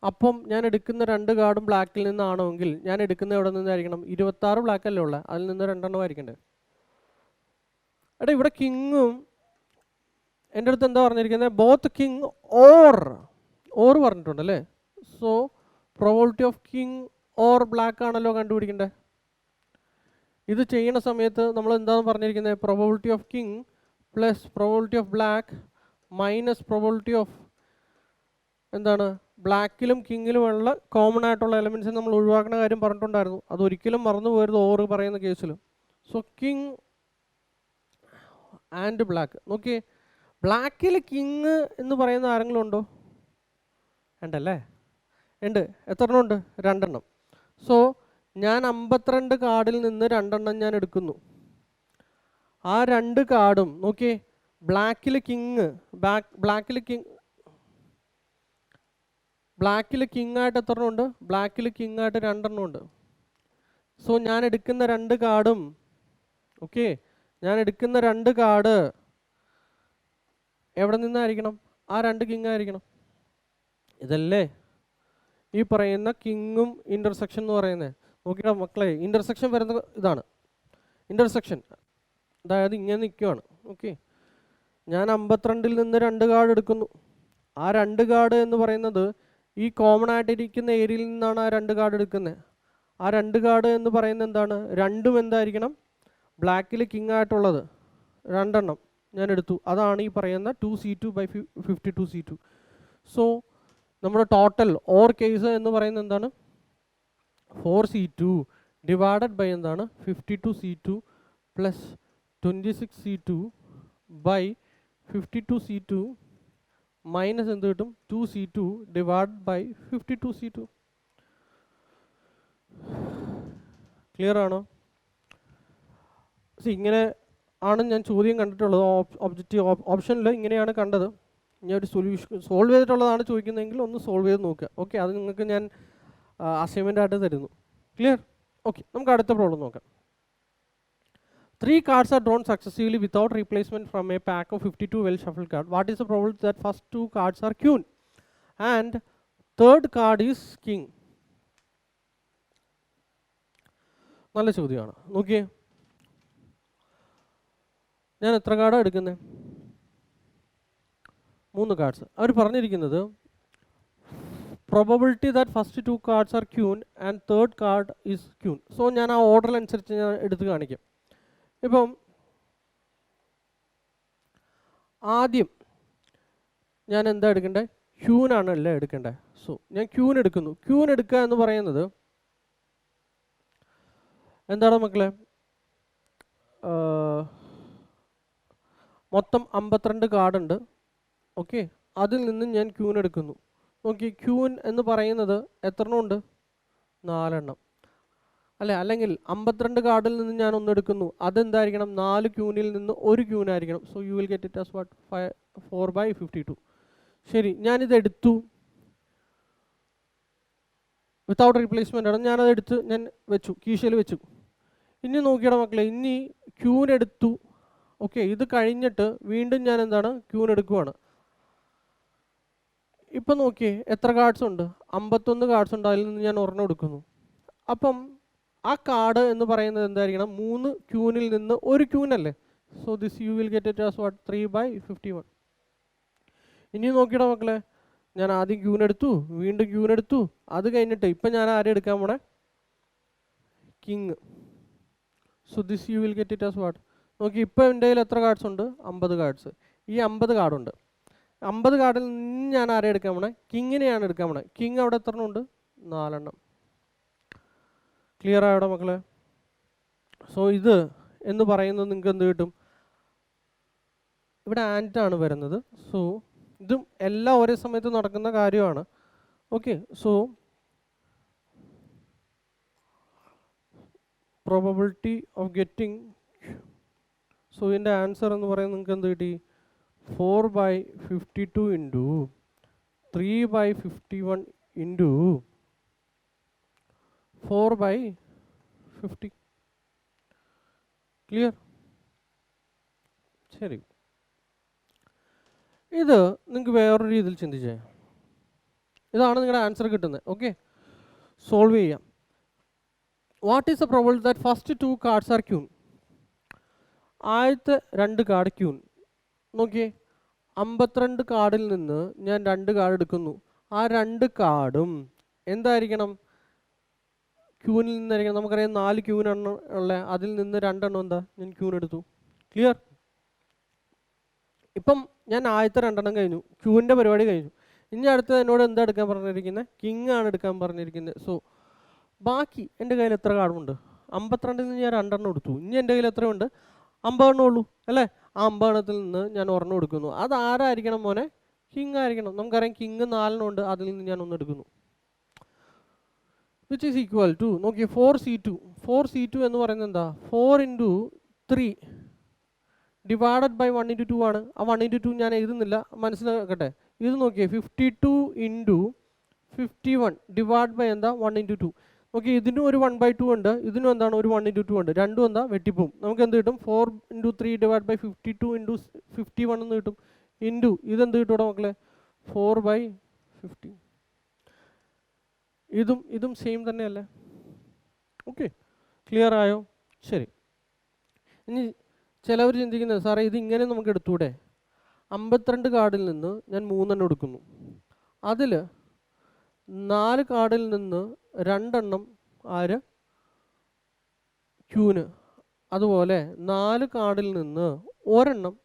അപ്പം ഞാൻ എടുക്കുന്ന 2 കാർഡും ബ്ലാക്കിൽ നിന്നാണെങ്കിൽ ഞാൻ എടുക്കുന്ന എവിടെ നിന്നായിരിക്കണം? 26 ബ്ലാക്ക് അല്ലേ ഉള്ളത്, അതിൽ നിന്ന് 2 എണ്ണം ആയിരിക്കണ്ടേ? എടാ ഇവിടെ കിങ്ങും എൻ്റെ അടുത്ത് എന്താ പറഞ്ഞിരിക്കുന്നത്? ബോത്ത് കിങ് ഓർ പറഞ്ഞിട്ടുണ്ട് അല്ലേ? So probability of king or black ആണല്ലോ കണ്ടുപിടിക്കണ്ടേ. ഇത് ചെയ്യുന്ന സമയത്ത് നമ്മൾ എന്താണ് പറഞ്ഞിരിക്കുന്നത്? Probability of king plus probability of black minus probability of എന്താണ്? ബ്ലാക്കിലും കിങ്ങിലുമുള്ള കോമൺ ആയിട്ടുള്ള എലമെൻറ്റ്സ് നമ്മൾ ഒഴിവാക്കുന്ന കാര്യം പറഞ്ഞിട്ടുണ്ടായിരുന്നു. അതൊരിക്കലും മറന്നു പോകരുത് ഓർ പറയുന്ന കേസിൽ. So king and black. നോക്കിയേ, ബ്ലാക്കിൽ കിങ് എന്ന് പറയുന്ന ആരെങ്കിലും ഉണ്ടോ? ഉണ്ടല്ലേ, ഉണ്ട്. എത്ര എണ്ണം ഉണ്ട്? 2 എണ്ണം. സോ ഞാൻ 52 കാർഡിൽ നിന്ന് 2 എണ്ണം ഞാൻ എടുക്കുന്നു. ആ 2 കാർഡും നോക്കിയേ, ബ്ലാക്കിൽ കിങ് ബ്ലാക്കിൽ കിങ് ആയിട്ട് എത്ര എണ്ണം ഉണ്ട്? ബ്ലാക്കിൽ കിങ് ആയിട്ട് 2 എണ്ണം ഉണ്ട്. സോ ഞാൻ എടുക്കുന്ന 2 കാർഡും ഓക്കെ, ഞാൻ എടുക്കുന്ന 2 കാർഡ് എവിടെ നിന്നായിരിക്കണം? ആ 2 കിങ് ആയിരിക്കണം. ഇതല്ലേ ഈ പറയുന്ന കിങ്ങും ഇൻ്റർസെക്ഷൻ എന്ന് പറയുന്നത്. നോക്കിയാൽ മക്കളെ, ഇൻ്റർസെക്ഷൻ വരുന്ന ഇതാണ് ഇൻ്റർസെക്ഷൻ. അതായത് ഇങ്ങനെ നിൽക്കുകയാണ്. ഓക്കെ, ഞാൻ 52 നിന്ന് 2 കാർഡ് എടുക്കുന്നു. ആ 2 കാർഡ് എന്ന് പറയുന്നത് ഈ കോമൺ ആയിട്ടിരിക്കുന്ന ഏരിയയിൽ നിന്നാണ് ആ 2 കാർഡ് എടുക്കുന്നത്. ആ 2 കാർഡ് എന്ന് പറയുന്നത് എന്താണ്? രണ്ടും എന്തായിരിക്കണം? ബ്ലാക്കിൽ കിങ് ആയിട്ടുള്ളത് 2 എണ്ണം ഞാൻ എടുത്തു. അതാണ് ഈ പറയുന്ന 2c2/52c2. സോ നമ്മുടെ ടോട്ടൽ ഓർ കേസ് എന്ന് പറയുന്നത് എന്താണ്? 4c2 ഡിവൈഡഡ് ബൈ എന്താണ്? 52c2 plus 26c2 by 52c2 minus എന്ത് കിട്ടും? 2c2 divide by 52c2. Clear ആണോ? ഇങ്ങനെ ആണ് ഞാൻ ചോദ്യം കണ്ടിട്ടുള്ളത്. ഒബ്ജക്റ്റീവ് ഓപ്ഷനിൽ ഇങ്ങനെയാണ് കണ്ടത്. ഞാൻ ഒരു സൊല്യൂഷൻ സോൾവ് ചെയ്തിട്ടുള്ളതാണ് ചോദിക്കുന്നതെങ്കിൽ ഒന്ന് സോൾവ് ചെയ്ത് നോക്കുക. ഓക്കെ, അത് നിങ്ങൾക്ക് ഞാൻ അസൈൻമെൻ്റ് ആയിട്ട് തരുന്നു. ക്ലിയർ? ഓക്കെ, നമുക്ക് അടുത്ത പ്രോബ്ലം നോക്കാം. 3 cards are drawn successively without replacement from a pack of 52 well shuffled cards. What is the probability that first 2 cards are queen and third card is king? നല്ല ചോദ്യമാണ്. നോക്കിയേ, ഞാൻ എത്ര കാർഡാണ് എടുക്കുന്നത്? 3 കാർഡ്സ്. അവർ പറഞ്ഞിരിക്കുന്നത് probability that first 2 cards are queen and third card is queen. So ഞാൻ ആ ഓർഡർ അനുസരിച്ച് ഞാൻ എടുത്ത് കാണിക്കാം. ഇപ്പം ആദ്യം ഞാൻ എന്താ എടുക്കേണ്ടത്? ക്യൂനാണ് അല്ലേ എടുക്കേണ്ടത്. സോ ഞാൻ ക്യൂൻ എടുക്കുന്നു. ക്യൂൻ എടുക്കുക എന്ന് പറയുന്നത് എന്താണ് മക്കളെ? മൊത്തം 52 കാർഡുണ്ട്. ഓക്കെ, അതിൽ നിന്ന് ഞാൻ ക്യൂൻ എടുക്കുന്നു. നോക്കി, ക്യൂൻ എന്ന് പറയുന്നത് എത്ര എണ്ണം ഉണ്ട്? 4 എണ്ണം അല്ലേ? അല്ലെങ്കിൽ 52 കാർഡിൽ നിന്ന് ഞാൻ ഒന്ന് എടുക്കുന്നു. അതെന്തായിരിക്കണം? 4 ക്യൂനിൽ നിന്ന് 1 ക്യൂൻ ആയിരിക്കണം. So you will get it as what? 4/52. ശരി, ഞാനിത് എടുത്തു. വിത്തൗട്ട് റീപ്ലേസ്മെൻ്റ് ആണ്. ഞാനത് എടുത്ത് ഞാൻ വെച്ചു, കീശയിൽ വെച്ചു. ഇനി നോക്കിയുടെ മക്കളെ, ഇനി ക്യൂൻ എടുത്തു. ഓക്കെ, ഇത് കഴിഞ്ഞിട്ട് വീണ്ടും ഞാൻ എന്താണ്? ക്യൂൻ എടുക്കുവാണ്. ഇപ്പം നോക്കിയേ, എത്ര കാർഡ്സ് ഉണ്ട്? 51 കാർഡ്സ് ഉണ്ട്. അതിൽ നിന്ന് ഞാൻ ഒരെണ്ണം എടുക്കുന്നു. അപ്പം ആ കാർഡ് എന്ന് പറയുന്നത് എന്തായിരിക്കണം? 3 ക്യൂനിൽ നിന്ന് 1 ക്യൂൻ അല്ലേ? So this you will get it as what? 3/51. ഇനി നോക്കിയുടെ മക്കളെ, ഞാൻ ആദ്യം ക്യൂൻ എടുത്തു, വീണ്ടും ക്യൂൻ എടുത്തു. അത് കഴിഞ്ഞിട്ട് ഇപ്പം ഞാൻ ആരെ എടുക്കാൻ പോണേ? King. So this you will get it as what? നോക്കി, ഇപ്പോൾ എൻ്റെ കയ്യിൽ എത്ര കാർഡ്സ് ഉണ്ട്? 50 കാർഡ്സ്. ഈ 50 കാർഡുണ്ട്. 50 കാർഡിൽ നിന്ന് ഞാൻ ആരെ എടുക്കാൻ പോണേ? കിങ്ങിനെയാണ് എടുക്കാൻ പോണേ. കിങ് അവിടെ എത്ര എണ്ണം ഉണ്ട്? 4 എണ്ണം. ക്ലിയർ ആയോടെ മക്കളെ? സോ ഇത് എന്ന് പറയുന്നത് നിങ്ങൾക്ക് എന്ത് കിട്ടും? ഇവിടെ ആൻറ്റാണ് വരുന്നത്. സോ ഇതും എല്ലാം ഒരേ സമയത്ത് നടക്കുന്ന കാര്യമാണ്. Okay, so probability of getting, so ഇതിൻ്റെ ആൻസർ എന്ന് പറയുന്നത് നിങ്ങൾക്ക് എന്ത് കിട്ടി? 4/52 ഇൻറ്റു 3/51 ഇൻറ്റു 4/50. ക്ലിയർ? ശരി, ഇത് നിങ്ങൾക്ക് വേറൊരു രീതിയിൽ ചിന്തിച്ചേ. ഇതാണ് നിങ്ങളുടെ ആൻസർ കിട്ടുന്നത്. ഓക്കെ, സോൾവ് ചെയ്യാം. What is the probability that first 2 cards R queen? ആദ്യത്തെ 2 കാർഡ് ക്യൂൻ. നോക്കിയേ, 52 കാർഡിൽ നിന്ന് ഞാൻ 2 കാർഡ് എടുക്കുന്നു. ആ 2 കാർഡും എന്തായിരിക്കണം? ക്യൂനിൽ നിന്നായിരിക്കണം. നമുക്കറിയാം 4 ക്യൂനെണ്ണം ഉള്ള, അതിൽ നിന്ന് 2 എണ്ണം എന്താ? ഞാൻ ക്യൂൻ എടുത്തു. ക്ലിയർ? ഇപ്പം ഞാൻ ആദ്യത്തെ 2 എണ്ണം കഴിഞ്ഞു, ക്യൂവിൻ്റെ പരിപാടി കഴിഞ്ഞു. ഇനി അടുത്തത് എന്നോട് എന്താ എടുക്കാൻ പറഞ്ഞിരിക്കുന്നത്? കിങ് ആണ് എടുക്കാൻ പറഞ്ഞിരിക്കുന്നത്. സോ ബാക്കി എൻ്റെ കയ്യിൽ എത്ര കാർഡുണ്ട്? 52-ൽ നിന്ന് ഞാൻ 2 എണ്ണം എടുത്തു. ഇനി എൻ്റെ കയ്യിൽ എത്രയുണ്ട്? 50 എണ്ണം ഉള്ളൂ അല്ലേ? ആ 50 എണ്ണത്തിൽ നിന്ന് ഞാൻ ഒരെണ്ണം എടുക്കുന്നു. അത് ആരായിരിക്കണം മോനെ? കിങ് ആയിരിക്കണം. നമുക്കറിയാം കിങ് 4 എണ്ണം ഉണ്ട്, അതിൽ നിന്ന് ഞാൻ 1 എടുക്കുന്നു. വിച്ച് ഈസ് ഈക്വൽ ടു, നോക്കിയേ, 4c2. 4c2 എന്ന് പറയുന്നത് എന്താ? 4 ഇൻറ്റു 3 ഡിവൈഡഡ് ബൈ 1 ഇൻറ്റു 2 ആണ്. ആ 1 ഇൻറ്റു 2 ഞാൻ എഴുതുന്നില്ല, മനസ്സിലാക്കട്ടെ. ഇത് നോക്കിയേ, 52 ഇൻറ്റു 51 ഡിവൈഡ് ബൈ എന്താ? 1 ഇൻറ്റു 2. ഓക്കെ, ഇതിനും ഒരു 1/2 ഉണ്ട്, ഇതിനും എന്താണ്? ഒരു 1 ഇൻറ്റു 2 ഉണ്ട്. രണ്ടും എന്താ? വെട്ടിപ്പോവും. നമുക്ക് എന്ത് കിട്ടും? 4 ഇൻറ്റു 3 ഡിവൈഡ് ബൈ 52 ഇൻറ്റു 51 എന്ന് കിട്ടും. ഇൻറ്റു ഇതെന്ത് കിട്ടും മക്കളെ? 4/50. ഇതും സെയിം തന്നെയല്ലേ? ഓക്കെ, ക്ലിയർ ആയോ? ശരി. ഇനി ചിലവർ ചിന്തിക്കുന്നത്, സാറേ ഇത് ഇങ്ങനെ നമുക്ക് എടുത്തൂടെ? 52 കാർഡിൽ നിന്ന് ഞാൻ 3 എണ്ണം എടുക്കുന്നു. അതിൽ 4 കാർഡിൽ നിന്ന് 2 എണ്ണം ആര്? ക്യൂന്. അതുപോലെ 4 കാർഡിൽ നിന്ന് 1 എണ്ണം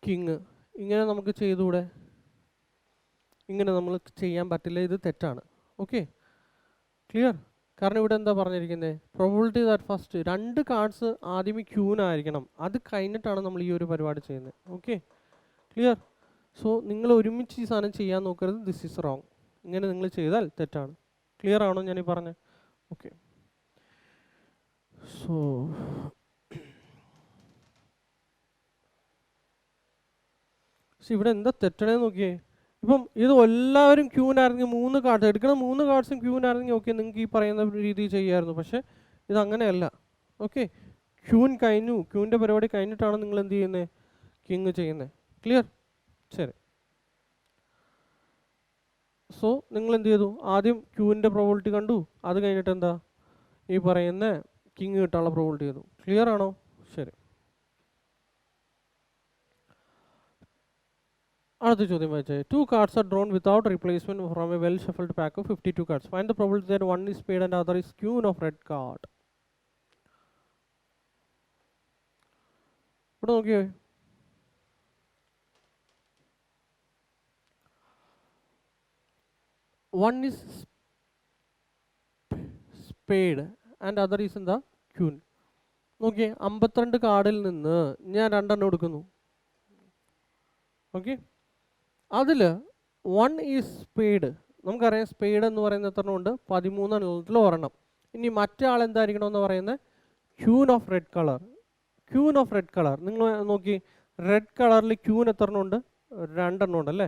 കിങ്. ഇങ്ങനെ നമുക്ക് ചെയ്തുകൂടെ? ഇങ്ങനെ നമ്മൾ ചെയ്യാൻ പറ്റില്ല, ഇത് തെറ്റാണ്. Okay, clear? കാരണം ഇവിടെ എന്താ പറഞ്ഞിരിക്കുന്നത്? പ്രോബബിലിറ്റി ദാറ്റ് ഫസ്റ്റ് 2 കാർഡ്സ് ആദ്യമേ ക്യൂനായിരിക്കണം, അത് കഴിഞ്ഞിട്ടാണ് നമ്മൾ ഈ ഒരു പരിപാടി ചെയ്യുന്നത്. Okay, clear? സോ നിങ്ങൾ ഒരുമിച്ച് ഈ സാധനം ചെയ്യാൻ നോക്കരുത്. This is wrong. ഇങ്ങനെ നിങ്ങൾ ചെയ്താൽ തെറ്റാണ്. ക്ലിയർ ആണോ ഞാൻ ഈ പറഞ്ഞത്? ഓക്കെ, സോ ഇവിടെ എന്താ തെറ്റണേന്ന് നോക്കിയേ. ഇപ്പം ഇത് എല്ലാവരും ക്യൂനായിരുന്നെങ്കിൽ 3 കാർഡ്സ് എടുക്കണം, 3 കാർഡ്സും ക്യൂനായിരുന്നെങ്കിൽ ഓക്കെ, നിങ്ങൾക്ക് ഈ പറയുന്ന രീതിയിൽ ചെയ്യാമായിരുന്നു. പക്ഷേ ഇതങ്ങനെയല്ല. ഓക്കെ, ക്യൂൻ കഴിഞ്ഞു, ക്യൂവിൻ്റെ പരിപാടി കഴിഞ്ഞിട്ടാണ് നിങ്ങൾ എന്ത് ചെയ്യുന്നത്? കിങ് ചെയ്യുന്നത്. ക്ലിയർ? ശരി. സോ നിങ്ങൾ എന്ത് ചെയ്തു? ആദ്യം ക്യൂവിൻ്റെ പ്രോബബിലിറ്റി കണ്ടു, അത് കഴിഞ്ഞിട്ട് എന്താ? ഈ പറയുന്ന കിങ് കിട്ടാനുള്ള പ്രോബബിലിറ്റി ചെയ്തു. ക്ലിയർ ആണോ? ശരി. അടുത്ത ചോദ്യം വായിച്ചേ. 2 cards are drawn without replacement from a well shuffled pack of 52 cards. Find the probability that one is spade and other is queen of red card. ഇവിടെ നോക്കിയേ, one is spade and other is in the queen. നോക്കിയേ, 52 കാർഡിൽ നിന്ന് ഞാൻ 2 എണ്ണം എടുക്കുന്നു. Okay, അതിൽ 1 is spade. നമുക്കറിയാം സ്പേഡ് എന്ന് പറയുന്ന എത്ര ഉണ്ട്? 13 എണ്ണത്തിൽ ഒരെണ്ണം. ഇനി മറ്റേ ആൾ എന്തായിരിക്കണം എന്ന് പറയുന്നത്? Queen of red colour. Queen of red colour നിങ്ങൾ നോക്കി, റെഡ് കളറിൽ ക്യൂൻ എത്ര എണ്ണം ഉണ്ട്? 2 എണ്ണം ഉണ്ട് അല്ലേ?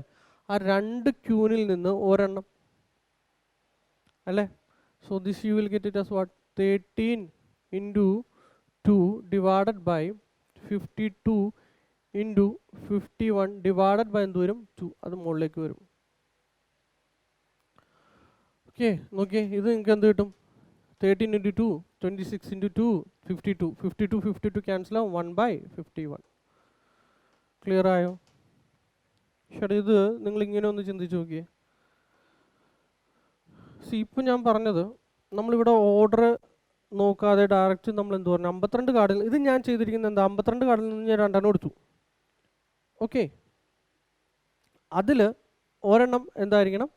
ആ 2 ക്യൂനിൽ നിന്ന് ഒരെണ്ണം അല്ലേ? So this you will get it as what? 13 into 2 divided by 52 into 51 divided by എന്ത് വരും? 2. അത് മുകളിലേക്ക് വരും. ഓക്കെ, നോക്കിയേ, ഇത് നിങ്ങൾക്ക് എന്ത് കിട്ടും? 13 ഇൻറ്റു 2 26 ഇൻറ്റു 2 52. 52 ക്യാൻസൽ ആവും, 1/51. ക്ലിയർ ആയോ? ശരി, ഇത് നിങ്ങൾ ഇങ്ങനെ ഒന്ന് ചിന്തിച്ച് നോക്കിയേ. ഇപ്പം ഞാൻ പറഞ്ഞത് നമ്മളിവിടെ ഓർഡർ നോക്കാതെ ഡയറക്റ്റ് നമ്മൾ എന്ത് പറഞ്ഞു 52 കാർഡിൽ ഇത് ഞാൻ ചെയ്തിരിക്കുന്നത് എന്താ 52 കാർഡിൽ നിന്ന് ഞാൻ 2 എടുത്തു. ഓക്കെ, അതിൽ ഒരെണ്ണം എന്തായിരിക്കണം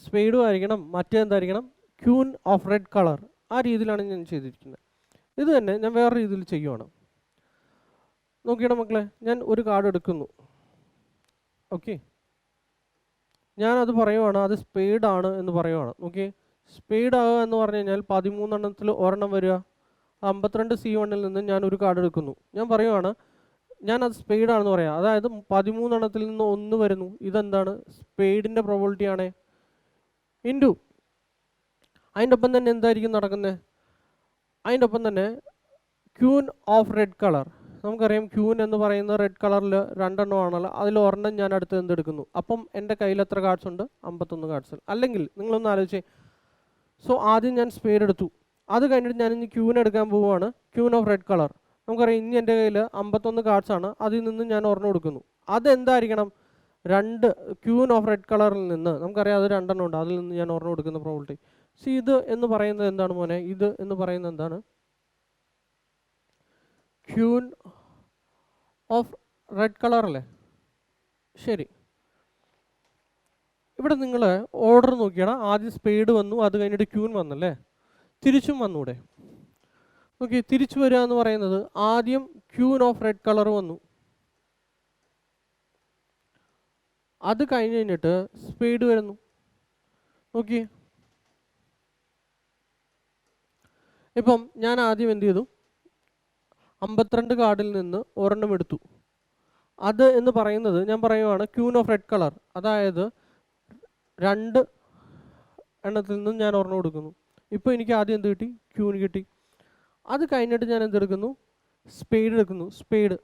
സ്പെയ്ഡും ആയിരിക്കണം, മറ്റേ എന്തായിരിക്കണം ക്യൂൻ ഓഫ് റെഡ് കളർ. ആ രീതിയിലാണ് ഞാൻ ചെയ്തിരിക്കുന്നത്. ഇത് തന്നെ ഞാൻ വേറെ രീതിയിൽ ചെയ്യുവാണ്. നോക്കിയുടെ മക്കളെ, ഞാൻ ഒരു കാർഡ് എടുക്കുന്നു. ഓക്കെ, ഞാനത് പറയുവാണ്, അത് സ്പെയ്ഡാണ് എന്ന് പറയുവാണ്. ഓക്കെ, സ്പെയ്ഡ് ആകുക എന്ന് പറഞ്ഞു കഴിഞ്ഞാൽ 13 എണ്ണത്തിൽ ഒരെണ്ണം വരിക. 52 C1 നിന്ന് ഞാൻ ഒരു കാർഡ് എടുക്കുന്നു. ഞാൻ പറയുവാണ് ഞാനത് സ്പെയ്ഡാണെന്ന് പറയാം. അതായത് 13 എണ്ണത്തിൽ നിന്ന് 1 വരുന്നു. ഇതെന്താണ് സ്പെയ്ഡിൻ്റെ പ്രോബിലിറ്റി ആണ്. ഇൻറ്റു അതിൻ്റെ ഒപ്പം തന്നെ എന്തായിരിക്കും നടക്കുന്നത്, അതിൻ്റെ ഒപ്പം തന്നെ ക്യൂൻ ഓഫ് റെഡ് കളർ. നമുക്കറിയാം ക്യൂൻ എന്ന് പറയുന്നത് റെഡ് കളറിൽ 2 എണ്ണം ആണല്ലോ. അതിൽ ഒരെണ്ണം ഞാൻ അടുത്ത് എന്തെടുക്കുന്നു. അപ്പം എൻ്റെ കയ്യിൽ എത്ര കാർഡ്സ് ഉണ്ട്, 51 കാർഡ്സ്. അല്ലെങ്കിൽ നിങ്ങളൊന്ന് ആലോചിച്ചേ. സോ ആദ്യം ഞാൻ സ്പെയ്ഡ് എടുത്തു, അത് കഴിഞ്ഞിട്ട് ഞാൻ ഇനി ക്യൂൻ എടുക്കാൻ പോവുകയാണ്, ക്യൂൻ ഓഫ് റെഡ് കളർ. നമുക്കറിയാം ഇനി എൻ്റെ കയ്യിൽ 51 കാർഡ്സ് ആണ്. അതിൽ നിന്ന് ഞാൻ ഒരെണ്ണം എടുക്കുന്നു. അതെന്തായിരിക്കണം 2 ക്യൂൻ ഓഫ് റെഡ് കളറിൽ നിന്ന് നമുക്കറിയാം അത് 2 എണ്ണം ഉണ്ട്. അതിൽ നിന്ന് ഞാൻ ഒരെണ്ണം എടുക്കുന്ന പ്രോബിലിറ്റി. സി ഇത് എന്ന് പറയുന്നത് എന്താണ് മോനെ, ഇത് എന്ന് പറയുന്നത് എന്താണ് ക്യൂൻ ഓഫ് റെഡ് കളർ അല്ലേ. ശരി, ഇവിടെ നിങ്ങൾ ഓർഡർ നോക്കിയാണ്. ആദ്യം സ്പെയ്ഡ് വന്നു, അത് കഴിഞ്ഞിട്ട് ക്യൂൻ വന്നല്ലേ. തിരിച്ചും വന്നൂടെ. ഓക്കെ, തിരിച്ചു വരിക എന്ന് പറയുന്നത് ആദ്യം ക്യൂൻ ഓഫ് റെഡ് കളർ വന്നു, അത് കഴിഞ്ഞിട്ട് സ്പെയ്ഡ് വരുന്നു. ഓക്കെ, ഇപ്പം ഞാൻ ആദ്യം എന്ത് ചെയ്തു, 52 കാർഡിൽ നിന്ന് ഒരെണ്ണം എടുത്തു. അത് എന്ന് പറയുന്നത് ഞാൻ പറയുവാണ് ക്യൂൻ ഓഫ് റെഡ് കളർ. അതായത് 2 എണ്ണത്തിൽ നിന്നും ഞാൻ ഒരെണ്ണം എടുക്കുന്നു. ഇപ്പോൾ എനിക്ക് ആദ്യം എന്ത് കിട്ടി, ക്യൂൻ കിട്ടി. അത് കഴിഞ്ഞിട്ട് ഞാൻ എന്തെടുക്കുന്നു, സ്പെയ്ഡ് എടുക്കുന്നു. സ്പെയ്ഡ്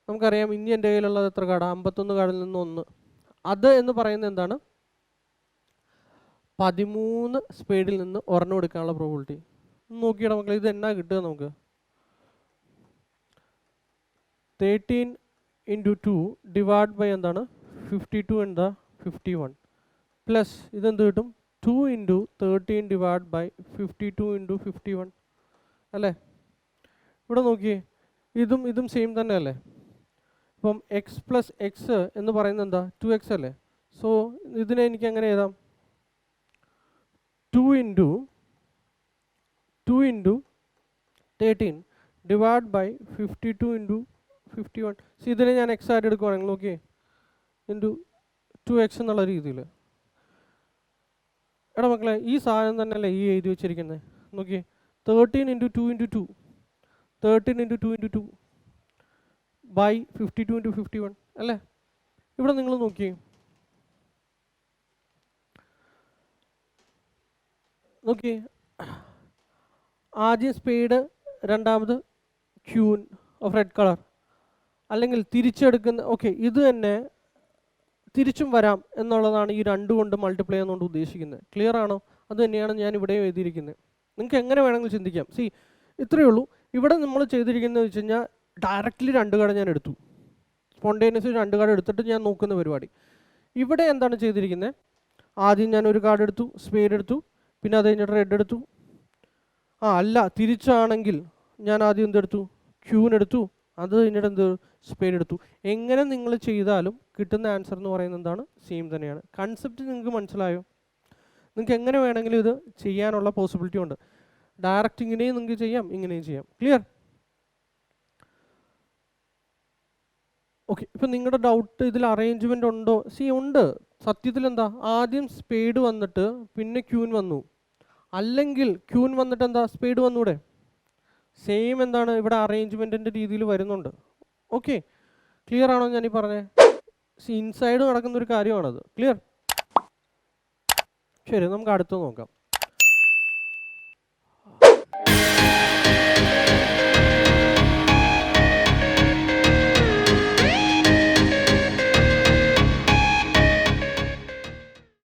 നമുക്കറിയാം ഇനി എൻ്റെ കയ്യിലുള്ളത് എത്ര കാർഡാണ്, 51 കാർഡിൽ നിന്ന് 1. അത് എന്ന് പറയുന്നത് എന്താണ് 13 സ്പെയ്ഡിൽ നിന്ന് ഒരെണ്ണം എടുക്കാനുള്ള പ്രോബിലിറ്റി. നോക്കിയിടാം മക്കളെ, ഇത് എന്നാ കിട്ടുക നമുക്ക്. 13 × 2 ഡിവൈഡ് ബൈ എന്താണ് 52 എന്താ 51 പ്ലസ് ഇതെന്ത് കിട്ടും 2 × 13 ഡിവൈഡ് ബൈ 52 × 51 അല്ലേ. ഇവിടെ നോക്കിയേ, ഇതും സെയിം തന്നെ അല്ലേ. ഇപ്പം എക്സ് പ്ലസ് എക്സ് എന്ന് പറയുന്നത് എന്താ 2x അല്ലേ. സോ ഇതിനെ എനിക്ക് എങ്ങനെ എഴുതാം, 2 × 13 ഡിവൈഡ് ബൈ 52 × 51. സോ ഇതിനെ ഞാൻ എക്സ് ആയിട്ട് എടുക്കുവാണെങ്കിൽ നോക്കിയേ ഇൻറ്റു 2x എന്നുള്ള രീതിയിൽ. എടാ മക്കളെ, ഈ സാധനം തന്നെയല്ലേ ഈ എഴുതി വെച്ചിരിക്കുന്നത്. നോക്കിയേ 13 × 2 × 2 13 × 2 × 2 ബൈ 52 × 51 അല്ലേ. ഇവിടെ നിങ്ങൾ നോക്കിയേ, നോക്കിയേ ആദ്യം സ്പെയ്ഡ്, രണ്ടാമത് ക്യൂൻ ഓഫ് റെഡ് കളർ. അല്ലെങ്കിൽ തിരിച്ചെടുക്കുന്ന, ഓക്കെ ഇത് തന്നെ തിരിച്ചും വരാം എന്നുള്ളതാണ് ഈ 2 കൊണ്ട് മൾട്ടിപ്ലൈ ചെയ്യുന്നതുകൊണ്ട് ഉദ്ദേശിക്കുന്നത്. ക്ലിയർ ആണോ? അത് തന്നെയാണ് ഞാൻ ഇവിടെ എഴുതിയിരിക്കുന്നത്. നിങ്ങൾക്ക് എങ്ങനെ വേണമെങ്കിലും ചിന്തിക്കാം. സി ഇത്രയേ ഉള്ളൂ. ഇവിടെ നമ്മൾ ചെയ്തിരിക്കുന്നത് വെച്ച് കഴിഞ്ഞാൽ ഡയറക്റ്റ്ലി 2 കാർഡ് ഞാൻ എടുത്തു, സ്പോണ്ടേനിയസ്ലി 2 കാർഡ് എടുത്തിട്ട് ഞാൻ നോക്കുന്ന പരിപാടി. ഇവിടെ എന്താണ് ചെയ്തിരിക്കുന്നത്, ആദ്യം ഞാൻ ഒരു കാർഡ് എടുത്തു, സ്പെയ്ഡ് എടുത്തു, പിന്നെ അത് കഴിഞ്ഞിട്ട് റെഡ് എടുത്തു. അല്ല തിരിച്ചാണെങ്കിൽ ഞാൻ ആദ്യം എന്തെടുത്തു, ക്യൂൻ എടുത്തു, അത് കഴിഞ്ഞിട്ട് എന്ത് സ്പെയ്ഡ് എടുത്തു. എങ്ങനെ നിങ്ങൾ ചെയ്താലും കിട്ടുന്ന ആൻസർ എന്ന് പറയുന്നത് എന്താണ്, സെയിം തന്നെയാണ്. കൺസെപ്റ്റ് നിങ്ങൾക്ക് മനസ്സിലായോ? നിങ്ങൾക്ക് എങ്ങനെ വേണമെങ്കിലും ഇത് ചെയ്യാനുള്ള പോസിബിലിറ്റി ഉണ്ട്. ഡയറക്റ്റ് ഇങ്ങനെയും നിങ്ങൾക്ക് ചെയ്യാം, ഇങ്ങനെയും ചെയ്യാം. ക്ലിയർ? ഓക്കെ, ഇപ്പം നിങ്ങളുടെ ഡൗട്ട് ഇതിൽ അറേഞ്ച്മെൻ്റ് ഉണ്ടോ? ഉണ്ട്. സത്യത്തിൽ എന്താ, ആദ്യം സ്പെയ്ഡ് വന്നിട്ട് പിന്നെ ക്യൂൻ വന്നു, അല്ലെങ്കിൽ ക്യൂൻ വന്നിട്ട് എന്താ സ്പെയ്ഡ് വന്നൂടെ. സെയിം എന്താണ് ഇവിടെ അറേഞ്ച്മെൻറ്റിൻ്റെ രീതിയിൽ വരുന്നുണ്ട്. ഓക്കെ, ക്ലിയർ ആണോ ഞാൻ ഈ പറഞ്ഞത്? ഇൻസൈഡ് നടക്കുന്നൊരു കാര്യമാണത്. ക്ലിയർ? ശരി, നമുക്ക് അടുത്ത് നോക്കാം.